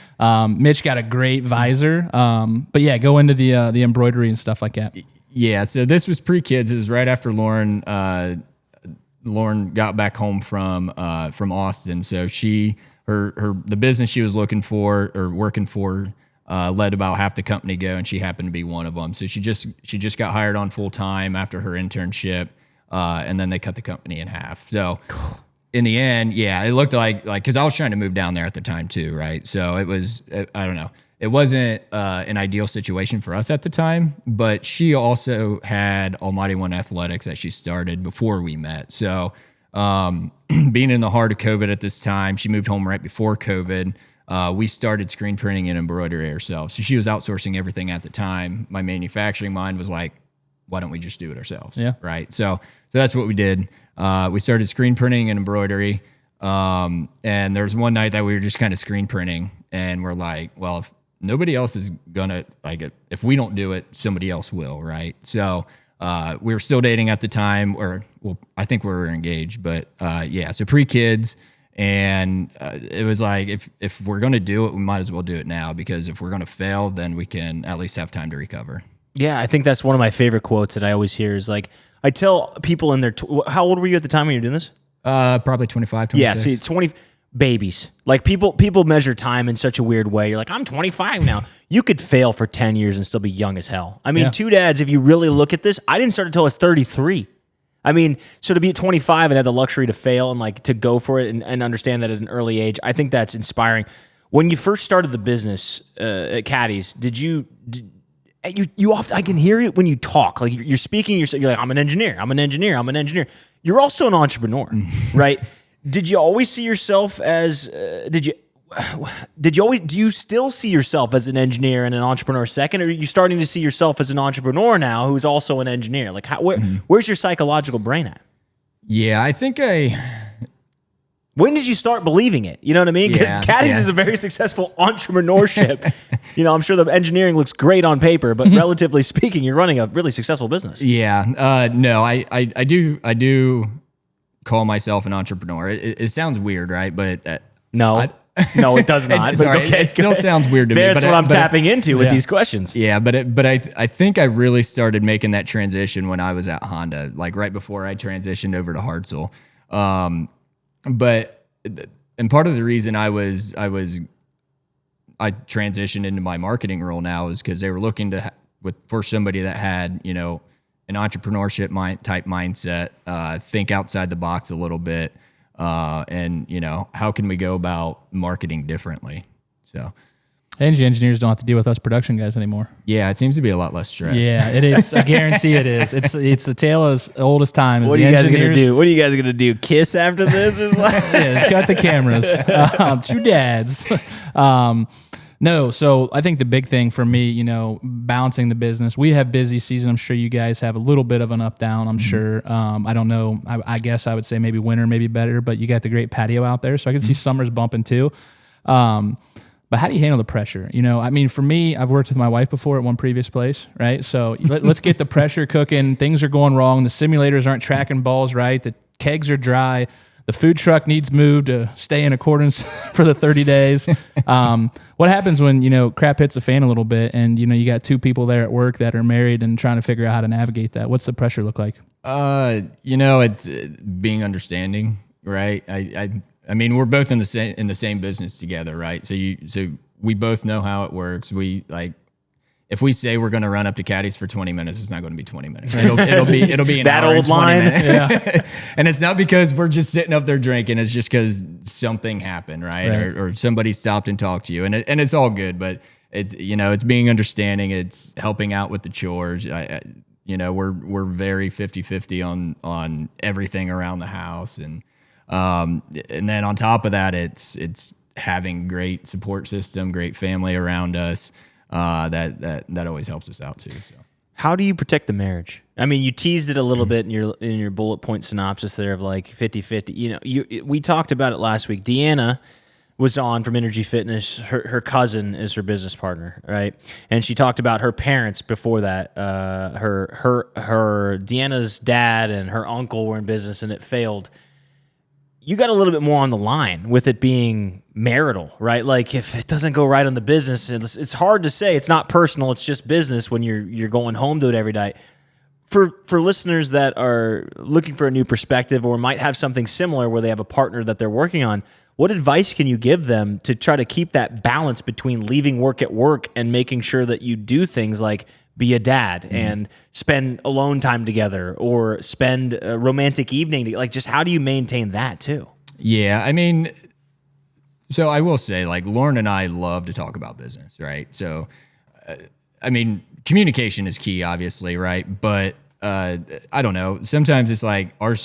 Mitch got a great visor. But yeah, go into the embroidery and stuff like that. Yeah, so this was pre-kids. It was right after Lauren got back home from Austin. So the business she was looking for or working for let about half the company go, and she happened to be one of them. So she just got hired on full time after her internship, and then they cut the company in half. So in the end, it looked like because I was trying to move down there at the time too, right? So I don't know. It wasn't an ideal situation for us at the time, but she also had Almighty One Athletics that she started before we met. So being in the heart of COVID at this time, she moved home right before COVID. We started screen printing and embroidery ourselves. So she was outsourcing everything at the time. My manufacturing mind was like, why don't we just do it ourselves? Yeah. Right. So that's what we did. We started screen printing and embroidery. And there was one night that we were just kind of screen printing, and we're like, well, if nobody else is gonna like it, if we don't do it, somebody else will. Right. So we were still dating at the time, I think we were engaged, but so pre-kids. And it was like, if we're going to do it, we might as well do it now, because if we're going to fail, then we can at least have time to recover. Yeah, I think that's one of my favorite quotes that I always hear is like, I tell people in their, how old were you at the time when you were doing this? Probably 25, 26. Yeah, see, 20 babies. Like people measure time in such a weird way. You're like, I'm 25 now. You could fail for 10 years and still be young as hell. I mean, Two Dads, if you really look at this, I didn't start until I was 33. I mean, so to be at 25 and have the luxury to fail and like to go for it and understand that at an early age, I think that's inspiring. When you first started the business at Caddy's, you often, I can hear it when you talk, like you're speaking, you're like, I'm an engineer. You're also an entrepreneur, right? Did you always see yourself as, do you still see yourself as an engineer and an entrepreneur second, or are you starting to see yourself as an entrepreneur now who's also an engineer? Like, where's your psychological brain at? Yeah, I think when did you start believing it? You know what I mean? Because Caddy's is a very successful entrepreneurship. I'm sure the engineering looks great on paper, but relatively speaking, you're running a really successful business. Yeah. No, I do call myself an entrepreneur. It sounds weird, right? But no, it does not. It still sounds weird to me. That's what I'm tapping into with these questions. Yeah, but I think I really started making that transition when I was at Honda, like right before I transitioned over to Hartzell. And part of the reason I transitioned into my marketing role now is because they were looking for somebody that had, you know, an entrepreneurship type mindset, think outside the box a little bit, and, you know, how can we go about marketing differently? So engineers don't have to deal with us production guys anymore. Yeah, it seems to be a lot less stress. Yeah, it is. I guarantee it is. It's the tale as old as time. What are you guys gonna do? What are you guys gonna do? Kiss after this? Yeah, cut the cameras. Two dads. No, so I think the big thing for me, you know, balancing the business. We have busy season. I'm sure you guys have a little bit of an up down. I'm sure. I don't know. I guess I would say maybe winter, maybe better. But you got the great patio out there, so I can see summers bumping too. But how do you handle the pressure? You know, I mean, for me, I've worked with my wife before at one previous place, right? So let's get the pressure cooking. Things are going wrong. The simulators aren't tracking balls right. The kegs are dry. The food truck needs moved to stay in accordance for the 30 days. What happens when, you know, crap hits the fan a little bit and, you know, you got two people there at work that are married and trying to figure out how to navigate that? What's the pressure look like? You know, it's being understanding, right? I mean, we're both in the same business together, right? So we both know how it works. We like, if we say we're going to run up to Caddy's for 20 minutes, it's not going to be 20 minutes. It'll be an that hour old and 20 line. minutes. Yeah. And it's not because we're just sitting up there drinking. It's just because something happened, right? Or somebody stopped and talked to you, and it's all good. But it's, you know, it's being understanding. It's helping out with the chores. You know, we're very 50-50 on everything around the house, and then on top of that, it's having great support system, great family around us. That always helps us out too. So, how do you protect the marriage? I mean, you teased it a little bit in your bullet point synopsis there of like 50-50. You know, we talked about it last week. Deanna was on from Energy Fitness. Her cousin is her business partner, right? And she talked about her parents before that. Her Deanna's dad and her uncle were in business and it failed. You got a little bit more on the line with it being marital, right? Like if it doesn't go right on the business, it's hard to say. It's not personal. It's just business when you're going home to it every day. For listeners that are looking for a new perspective or might have something similar where they have a partner that they're working on, what advice can you give them to try to keep that balance between leaving work at work and making sure that you do things like be a dad and spend alone time together or spend a romantic evening? Like, just how do you maintain that too? Yeah, I mean, so I will say, like, Lauren and I love to talk about business, right? So, I mean, communication is key, obviously, right? But I don't know. Sometimes it's like our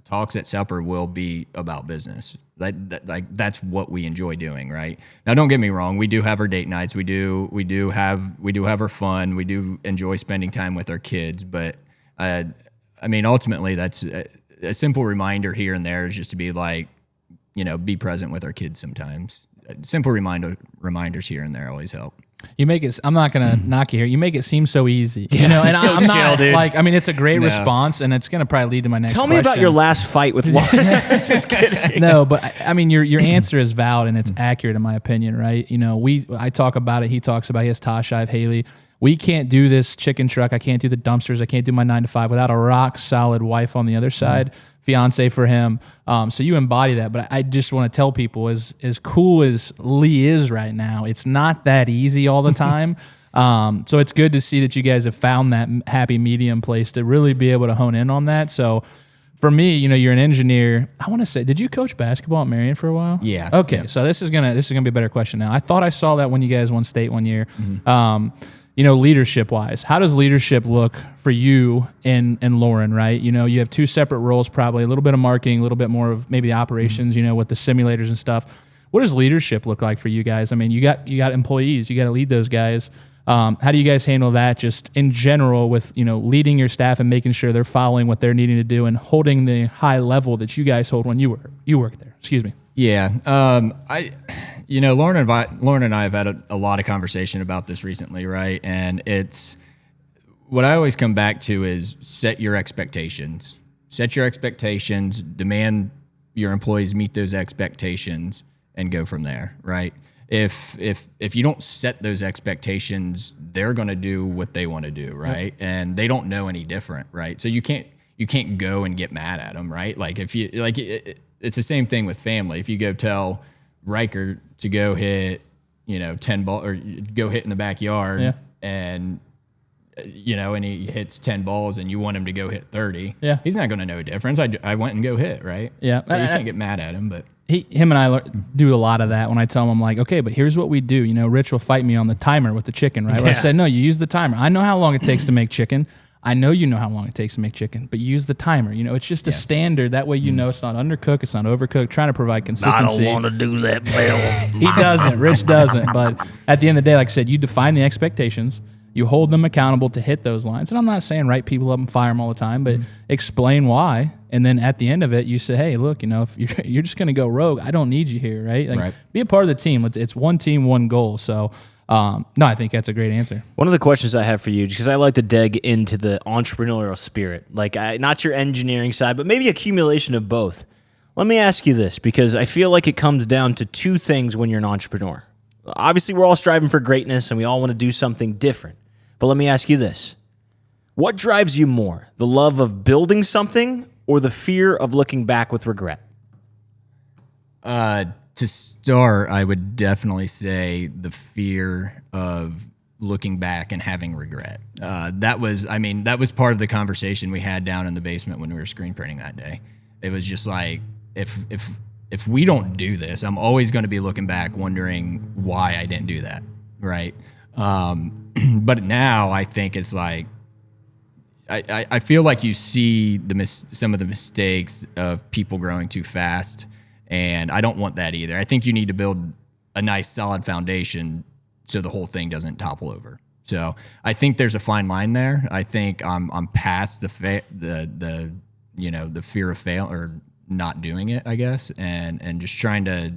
talks at supper will be about business. Like that's what we enjoy doing, right? Now, don't get me wrong. We do have our date nights. We do have our fun. We do enjoy spending time with our kids. But I mean, ultimately, that's a simple reminder here and there is just to be like, you know, be present with our kids sometimes. Simple reminders here and there always help. You make it. I'm not gonna knock you here. You make it seem so easy, you know. And I'm not dude. like. I mean, it's a great response, and it's gonna probably lead to my next. Tell me about your last fight with Lauren. Just kidding. No, but I mean, your answer is valid and it's accurate in my opinion, right? You know, I talk about it. He talks about it. He has Tasha, I have Haley. We can't do this chicken truck. I can't do the dumpsters. I can't do my 9 to 5 without a rock solid wife on the other side. Fiance for him. So you embody that. But I just want to tell people, as cool as Lee is right now, it's not that easy all the time. So it's good to see that you guys have found that happy medium place to really be able to hone in on that. So for me, you know, you're an engineer. I want to say, did you coach basketball at Marion for a while? Yeah. Okay. Yeah. So this is gonna be a better question now. I thought I saw that when you guys won state one year. You know, leadership wise, how does leadership look for you and Lauren, right? You know, you have two separate roles, probably a little bit of marketing, a little bit more of maybe the operations, you know, with the simulators and stuff. What does leadership look like for you guys? I mean, you got employees, you got to lead those guys. How do you guys handle that just in general with, you know, leading your staff and making sure they're following what they're needing to do and holding the high level that you guys hold when you work there? Excuse me. Yeah. You know, Lauren and I have had a lot of conversation about this recently, right? And it's what I always come back to is set your expectations. Set your expectations, demand your employees meet those expectations, and go from there, right? If you don't set those expectations, they're going to do what they want to do, right? Yep. And they don't know any different, right? So you can't go and get mad at them, right? Like if you like, it's the same thing with family. If you go tell Riker to go hit, you know, 10 ball or go hit in the backyard, and and he hits 10 balls and you want him to go hit 30, yeah, he's not going to know a difference. I went and go hit, right? Yeah. So you can't get mad at him, but him and I do a lot of that when I tell him, I'm like, okay, but here's what we do. Rich will fight me on the timer with the chicken, right? Where I said, no, you use the timer. I know how long it takes to make chicken. I know you know how long it takes to make chicken, but use the timer. It's just a standard. That way it's not undercooked, it's not overcooked, trying to provide consistency. I don't want to do that, Bill. He doesn't. Rich doesn't. But at the end of the day, like I said, you define the expectations. You hold them accountable to hit those lines. And I'm not saying write people up and fire them all the time, but explain why. And then at the end of it, you say, hey, look, if you're just going to go rogue, I don't need you here, right? Like, be a part of the team. It's one team, one goal. So, no, I think that's a great answer. One of the questions I have for you, because I like to dig into the entrepreneurial spirit, like not your engineering side, but maybe accumulation of both. Let me ask you this, because I feel like it comes down to two things when you're an entrepreneur. Obviously, we're all striving for greatness, and we all want to do something different. But let me ask you this. What drives you more, the love of building something or the fear of looking back with regret? To start, I would definitely say the fear of looking back and having regret. That was part of the conversation we had down in the basement when we were screen printing that day. It was just like, if we don't do this, I'm always going to be looking back wondering why I didn't do that, right? But now I think it's like, I feel like you see some of the mistakes of people growing too fast, and I don't want that either. I think you need to build a nice solid foundation so the whole thing doesn't topple over. So I think there's a fine line there. I think I'm past the fear of fail or not doing it, I guess, and just trying to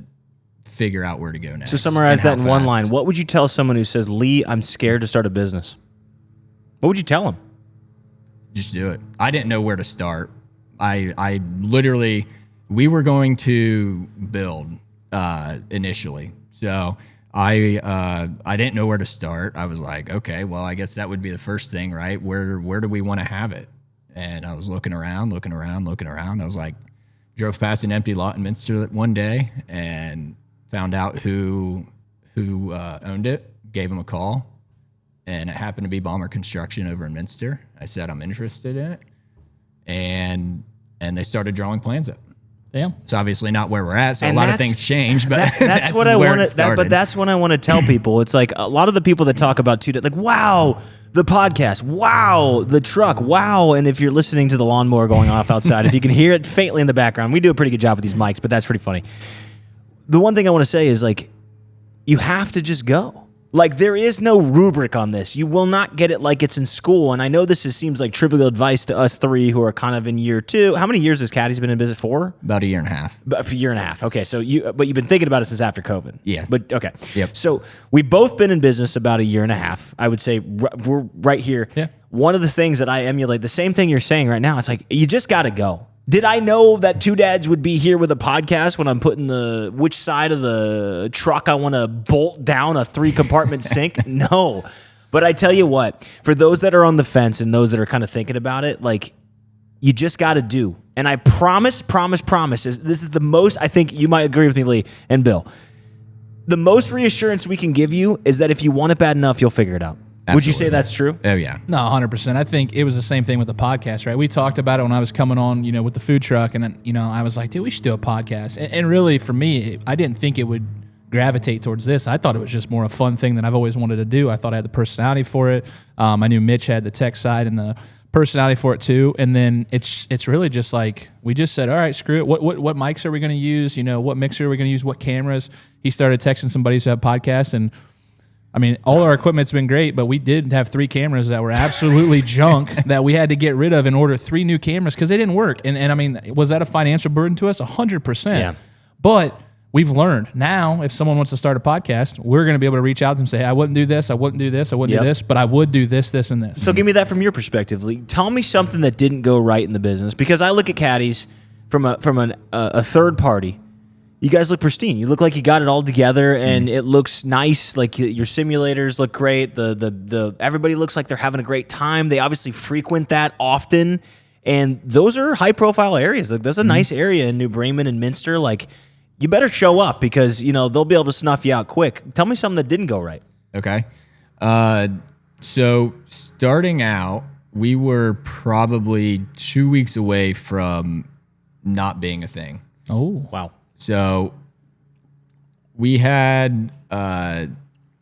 figure out where to go next. So summarize that in one line. What would you tell someone who says, Lee, I'm scared to start a business? What would you tell them? Just do it. I didn't know where to start. I literally, we were going to build initially. So I didn't know where to start. I was like, okay, well, I guess that would be the first thing, right? Where do we want to have it? And I was looking around. I was like, drove past an empty lot in Minster one day and found out who owned it, gave him a call, and it happened to be Bomber Construction over in Minster. I said I'm interested in it, and they started drawing plans up. Damn. It's obviously not where we're at, so a lot of things changed, but that's what I want to. But that's what I want to tell people. It's like a lot of the people that talk about like, wow, the podcast, wow, the truck, wow, and if you're listening to the lawnmower going off outside, if you can hear it faintly in the background, we do a pretty good job with these mics, but that's pretty funny. The one thing I want to say is, like, you have to just go. Like, there is no rubric on this. You will not get it like it's in school. And I know this seems like trivial advice to us three who are kind of in year two. How many years has Caddy's been in business for? About a year and a half. About a year and a half. Okay, so you've been thinking about it since after COVID. Yeah. But okay. Yep. So we've both been in business about a year and a half. I would say we're right here. Yeah. One of the things that I emulate, the same thing you're saying right now, it's like, you just got to go. Did I know that Two Dads would be here with a podcast when I'm putting which side of the truck I want to bolt down a 3-compartment sink? No. But I tell you what, for those that are on the fence and those that are kind of thinking about it, like, you just got to do. And I promise, this is the most, I think you might agree with me, Lee and Bill. The most reassurance we can give you is that if you want it bad enough, you'll figure it out. Absolutely. Would you say that's true? Oh, yeah. No, 100%. I think it was the same thing with the podcast, right? We talked about it when I was coming on, with the food truck, and, I was like, dude, we should do a podcast. And really, for me, I didn't think it would gravitate towards this. I thought it was just more a fun thing that I've always wanted to do. I thought I had the personality for it. I knew Mitch had the tech side and the personality for it too. And then it's really just like, we just said, all right, screw it. What mics are we going to use? What mixer are we going to use? What cameras? He started texting some buddies who have podcasts, and I mean, all our equipment's been great, but we did have 3 cameras that were absolutely junk that we had to get rid of and order 3 new cameras because they didn't work. And I mean, was that a financial burden to us? 100%. Yeah. But we've learned now, if someone wants to start a podcast, we're going to be able to reach out to them and say, hey, I wouldn't do this, I wouldn't do this, I wouldn't do this, but I would do this, this, and this. So give me that from your perspective, Lee. Tell me something that didn't go right in the business, because I look at Caddies from a third party. You guys look pristine. You look like you got it all together, and it looks nice. Like, your simulators look great. The everybody looks like they're having a great time. They obviously frequent that often, and those are high profile areas. Like, there's a nice area in New Bremen and Minster. Like, you better show up, because they'll be able to snuff you out quick. Tell me something that didn't go right. Okay. So starting out, we were probably 2 weeks away from not being a thing. Oh, Wow. So we had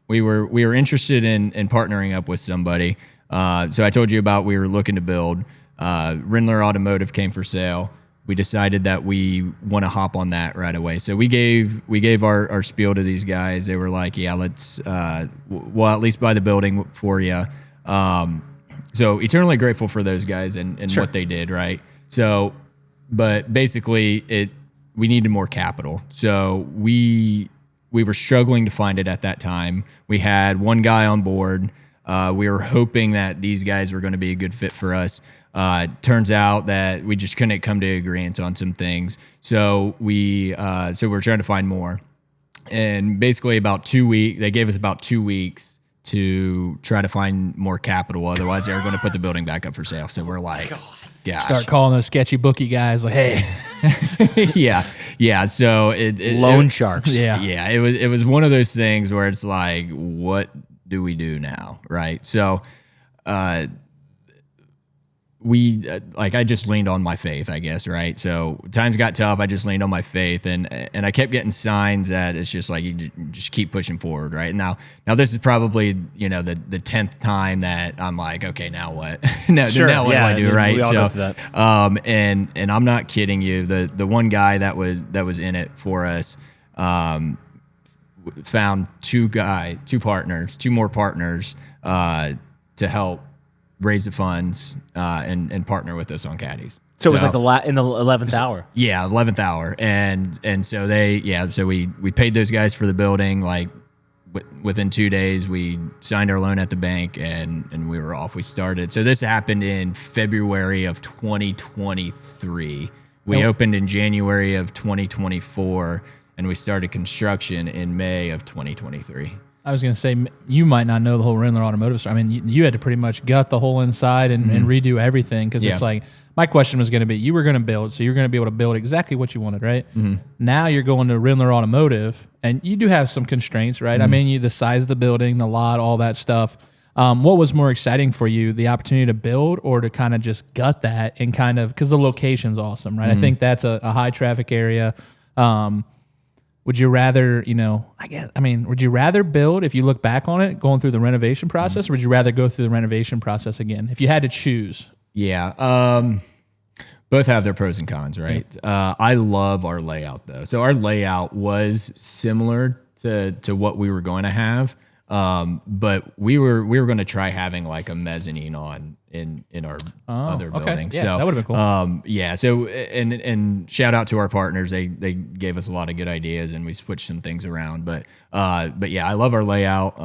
we were interested in partnering up with somebody. So I told you about we were looking to build. Rindler Automotive came for sale. We decided that we want to hop on that right away. So we gave our spiel to these guys. They were like, yeah, let's well, at least buy the building for you. So eternally grateful for those guys and Sure. what they did, right? So, but basically we needed more capital. So we were struggling to find it at that time. We had one guy on board. We were hoping that these guys were going to be a good fit for us. Turns out that we just couldn't come to agreement on some things. So we're trying to find more. And basically they gave us about 2 weeks to try to find more capital. Otherwise, they were going to put the building back up for sale. So we're like, gosh. start calling those sketchy bookie guys like, hey, yeah. So Loan sharks. yeah. yeah, it was one of those things where it's like, what do we do now, right? So, I just leaned on my faith, I guess, right? So times got tough. I just leaned on my faith, and I kept getting signs that it's just like you just keep pushing forward, right? Now this is probably the 10th time that I'm like, okay, now what? Sure. Now what do I do, right? We all go through that. And I'm not kidding you. The one guy that was in it for us, found two more partners to help raise the funds and partner with us on caddies. So it was like in the 11th hour. Yeah, 11th hour, and so we paid those guys for the building. Like within 2 days, we signed our loan at the bank, and we were off. We started. So this happened in February of 2023. We opened in January of 2024. And we started construction in May of 2023. I was going to say, you might not know the whole Rindler Automotive story. I mean, you had to pretty much gut the whole inside and redo everything because it's like, my question was going to be, you were going to build, so you're going to be able to build exactly what you wanted, right? Mm-hmm. Now you're going to Rindler Automotive, and you do have some constraints, right? Mm-hmm. I mean, the size of the building, the lot, all that stuff. What was more exciting for you, the opportunity to build or to kind of just gut that and kind of, because the location's awesome, right? Mm-hmm. I think that's a high traffic area. Would you rather, would you rather build, if you look back on it, going through the renovation process, or would you rather go through the renovation process again? If you had to choose. Yeah. Both have their pros and cons, right? I love our layout, though. So our layout was similar to what we were going to have, but we were going to try having like a mezzanine in our other building. Yeah, so that would have been cool. Yeah. So and shout out to our partners. They gave us a lot of good ideas, and we switched some things around. But yeah, I love our layout.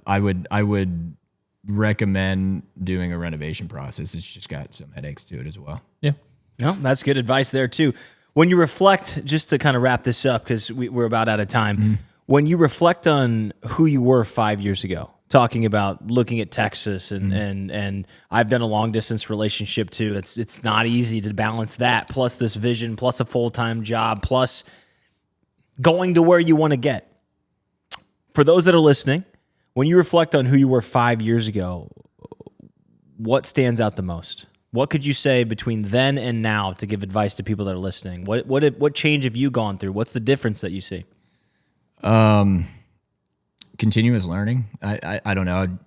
I would recommend doing a renovation process. It's just got some headaches to it as well. Yeah. No, that's good advice there too. When you reflect, just to kind of wrap this up, because we're about out of time, when you reflect on who you were 5 years ago, talking about looking at Texas and I've done a long distance relationship too. It's not easy to balance that, plus this vision, plus a full-time job, plus going to where you want to get. For those that are listening, when you reflect on who you were 5 years ago, what stands out the most? What could you say between then and now to give advice to people that are listening? What change have you gone through? What's the difference that you see? Continuous learning. I don't know.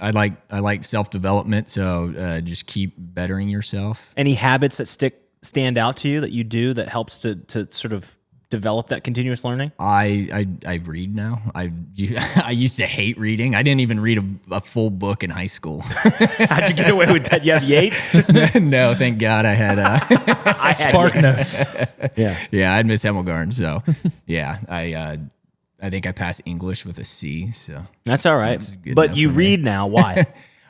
I like self-development. So just keep bettering yourself. Any habits that stand out to you that you do that helps to sort of develop that continuous learning? I read now. I used to hate reading. I didn't even read a full book in high school. How'd you get away with that? You have Yates? No, thank God I had I had Spark Yates. notes. Yeah, I had Miss Hemmelgarn. So yeah, I think I passed English with a C. So That's all right. good But you read now. Why?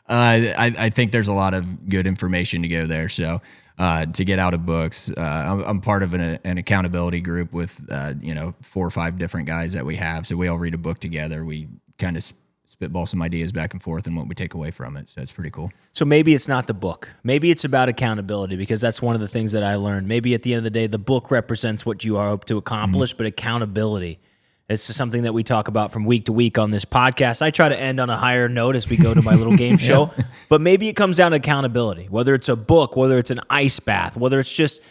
I think there's a lot of good information to go there. So to get out of books, I'm part of an accountability group with 4 or 5 different guys that we have. So we all read a book together. We kind of spitball some ideas back and forth and what we take away from it. So it's pretty cool. So maybe it's not the book. Maybe it's about accountability, because that's one of the things that I learned. Maybe at the end of the day, the book represents what you hope to accomplish, but accountability It's just something that we talk about from week to week on this podcast. I try to end on a higher note as we go to my little game show, but maybe it comes down to accountability, whether it's a book, whether it's an ice bath, whether it's just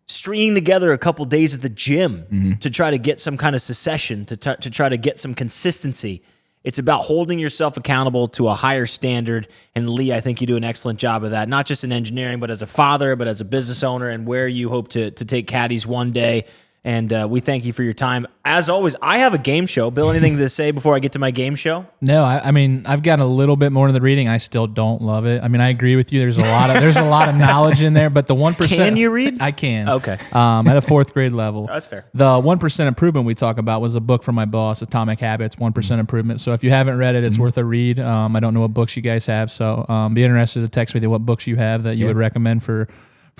stringing together a couple days at the gym to try to get some kind of succession, to try to get some consistency. It's about holding yourself accountable to a higher standard. And Lee, I think you do an excellent job of that, not just in engineering, but as a father, but as a business owner, and where you hope to take Caddies one day. And we thank you for your time. As always, I have a game show. Bill, anything to say before I get to my game show? No, I mean, I've got a little bit more into the reading. I still don't love it. I mean, I agree with you. There's a lot of knowledge in there, but the 1%. Can you read? I can. Okay. At a fourth grade level. That's fair. The 1% improvement we talk about was a book from my boss, Atomic Habits, 1% improvement. So if you haven't read it, it's worth a read. I don't know what books you guys have, so be interested to text with you what books you have that you would recommend for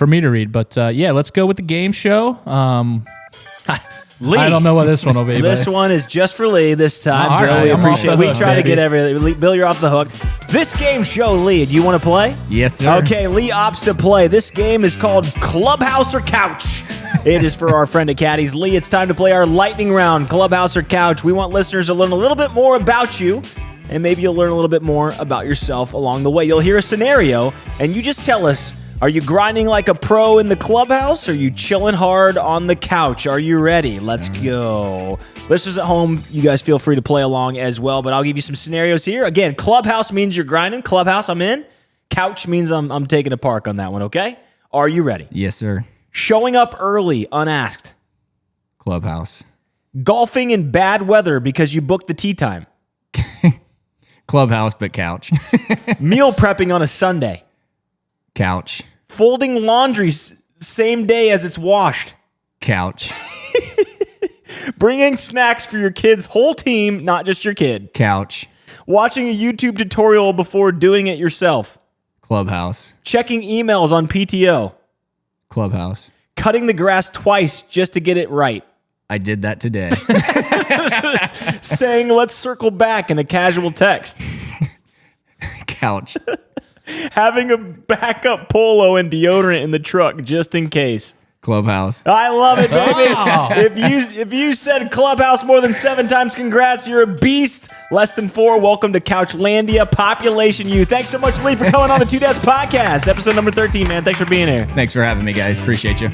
me to read. But let's go with the game show. Lee. I don't know what this one will be. This one is just for Lee this time. All Bill, right, we I'm appreciate it. off the We hook, try to baby. get everything. Bill, you're off the hook. This game show, Lee, do you want to play? Yes, sir. Okay, Lee opts to play. This game is called Clubhouse or Couch. It is for our friend at Caddies. Lee, it's time to play our lightning round, Clubhouse or Couch. We want listeners to learn a little bit more about you, and maybe you'll learn a little bit more about yourself along the way. You'll hear a scenario, and you just tell us, are you grinding like a pro in the clubhouse, or are you chilling hard on the couch? Are you ready? Let's go. Listeners at home, you guys feel free to play along as well, but I'll give you some scenarios here. Again, clubhouse means you're grinding. Clubhouse, I'm in. Couch means I'm taking a park on that one, okay? Are you ready? Yes, sir. Showing up early, unasked. Clubhouse. Golfing in bad weather because you booked the tee time. Clubhouse, but couch. Meal prepping on a Sunday. Couch. Folding laundry same day as it's washed. Couch. Bringing snacks for your kid's whole team, not just your kid. Couch. Watching a YouTube tutorial before doing it yourself. Clubhouse. Checking emails on PTO. Clubhouse. Cutting the grass twice just to get it right. I did that today. Saying, let's circle back in a casual text. Couch. Having a backup polo and deodorant in the truck just in case. Clubhouse. I love it, baby. Oh. If you said Clubhouse more than 7 times, congrats. You're a beast. Less than 4, welcome to Couchlandia. Population you. Thanks so much, Lee, for coming on the Two Dads Podcast. Episode number 13, man. Thanks for being here. Thanks for having me, guys. Appreciate you.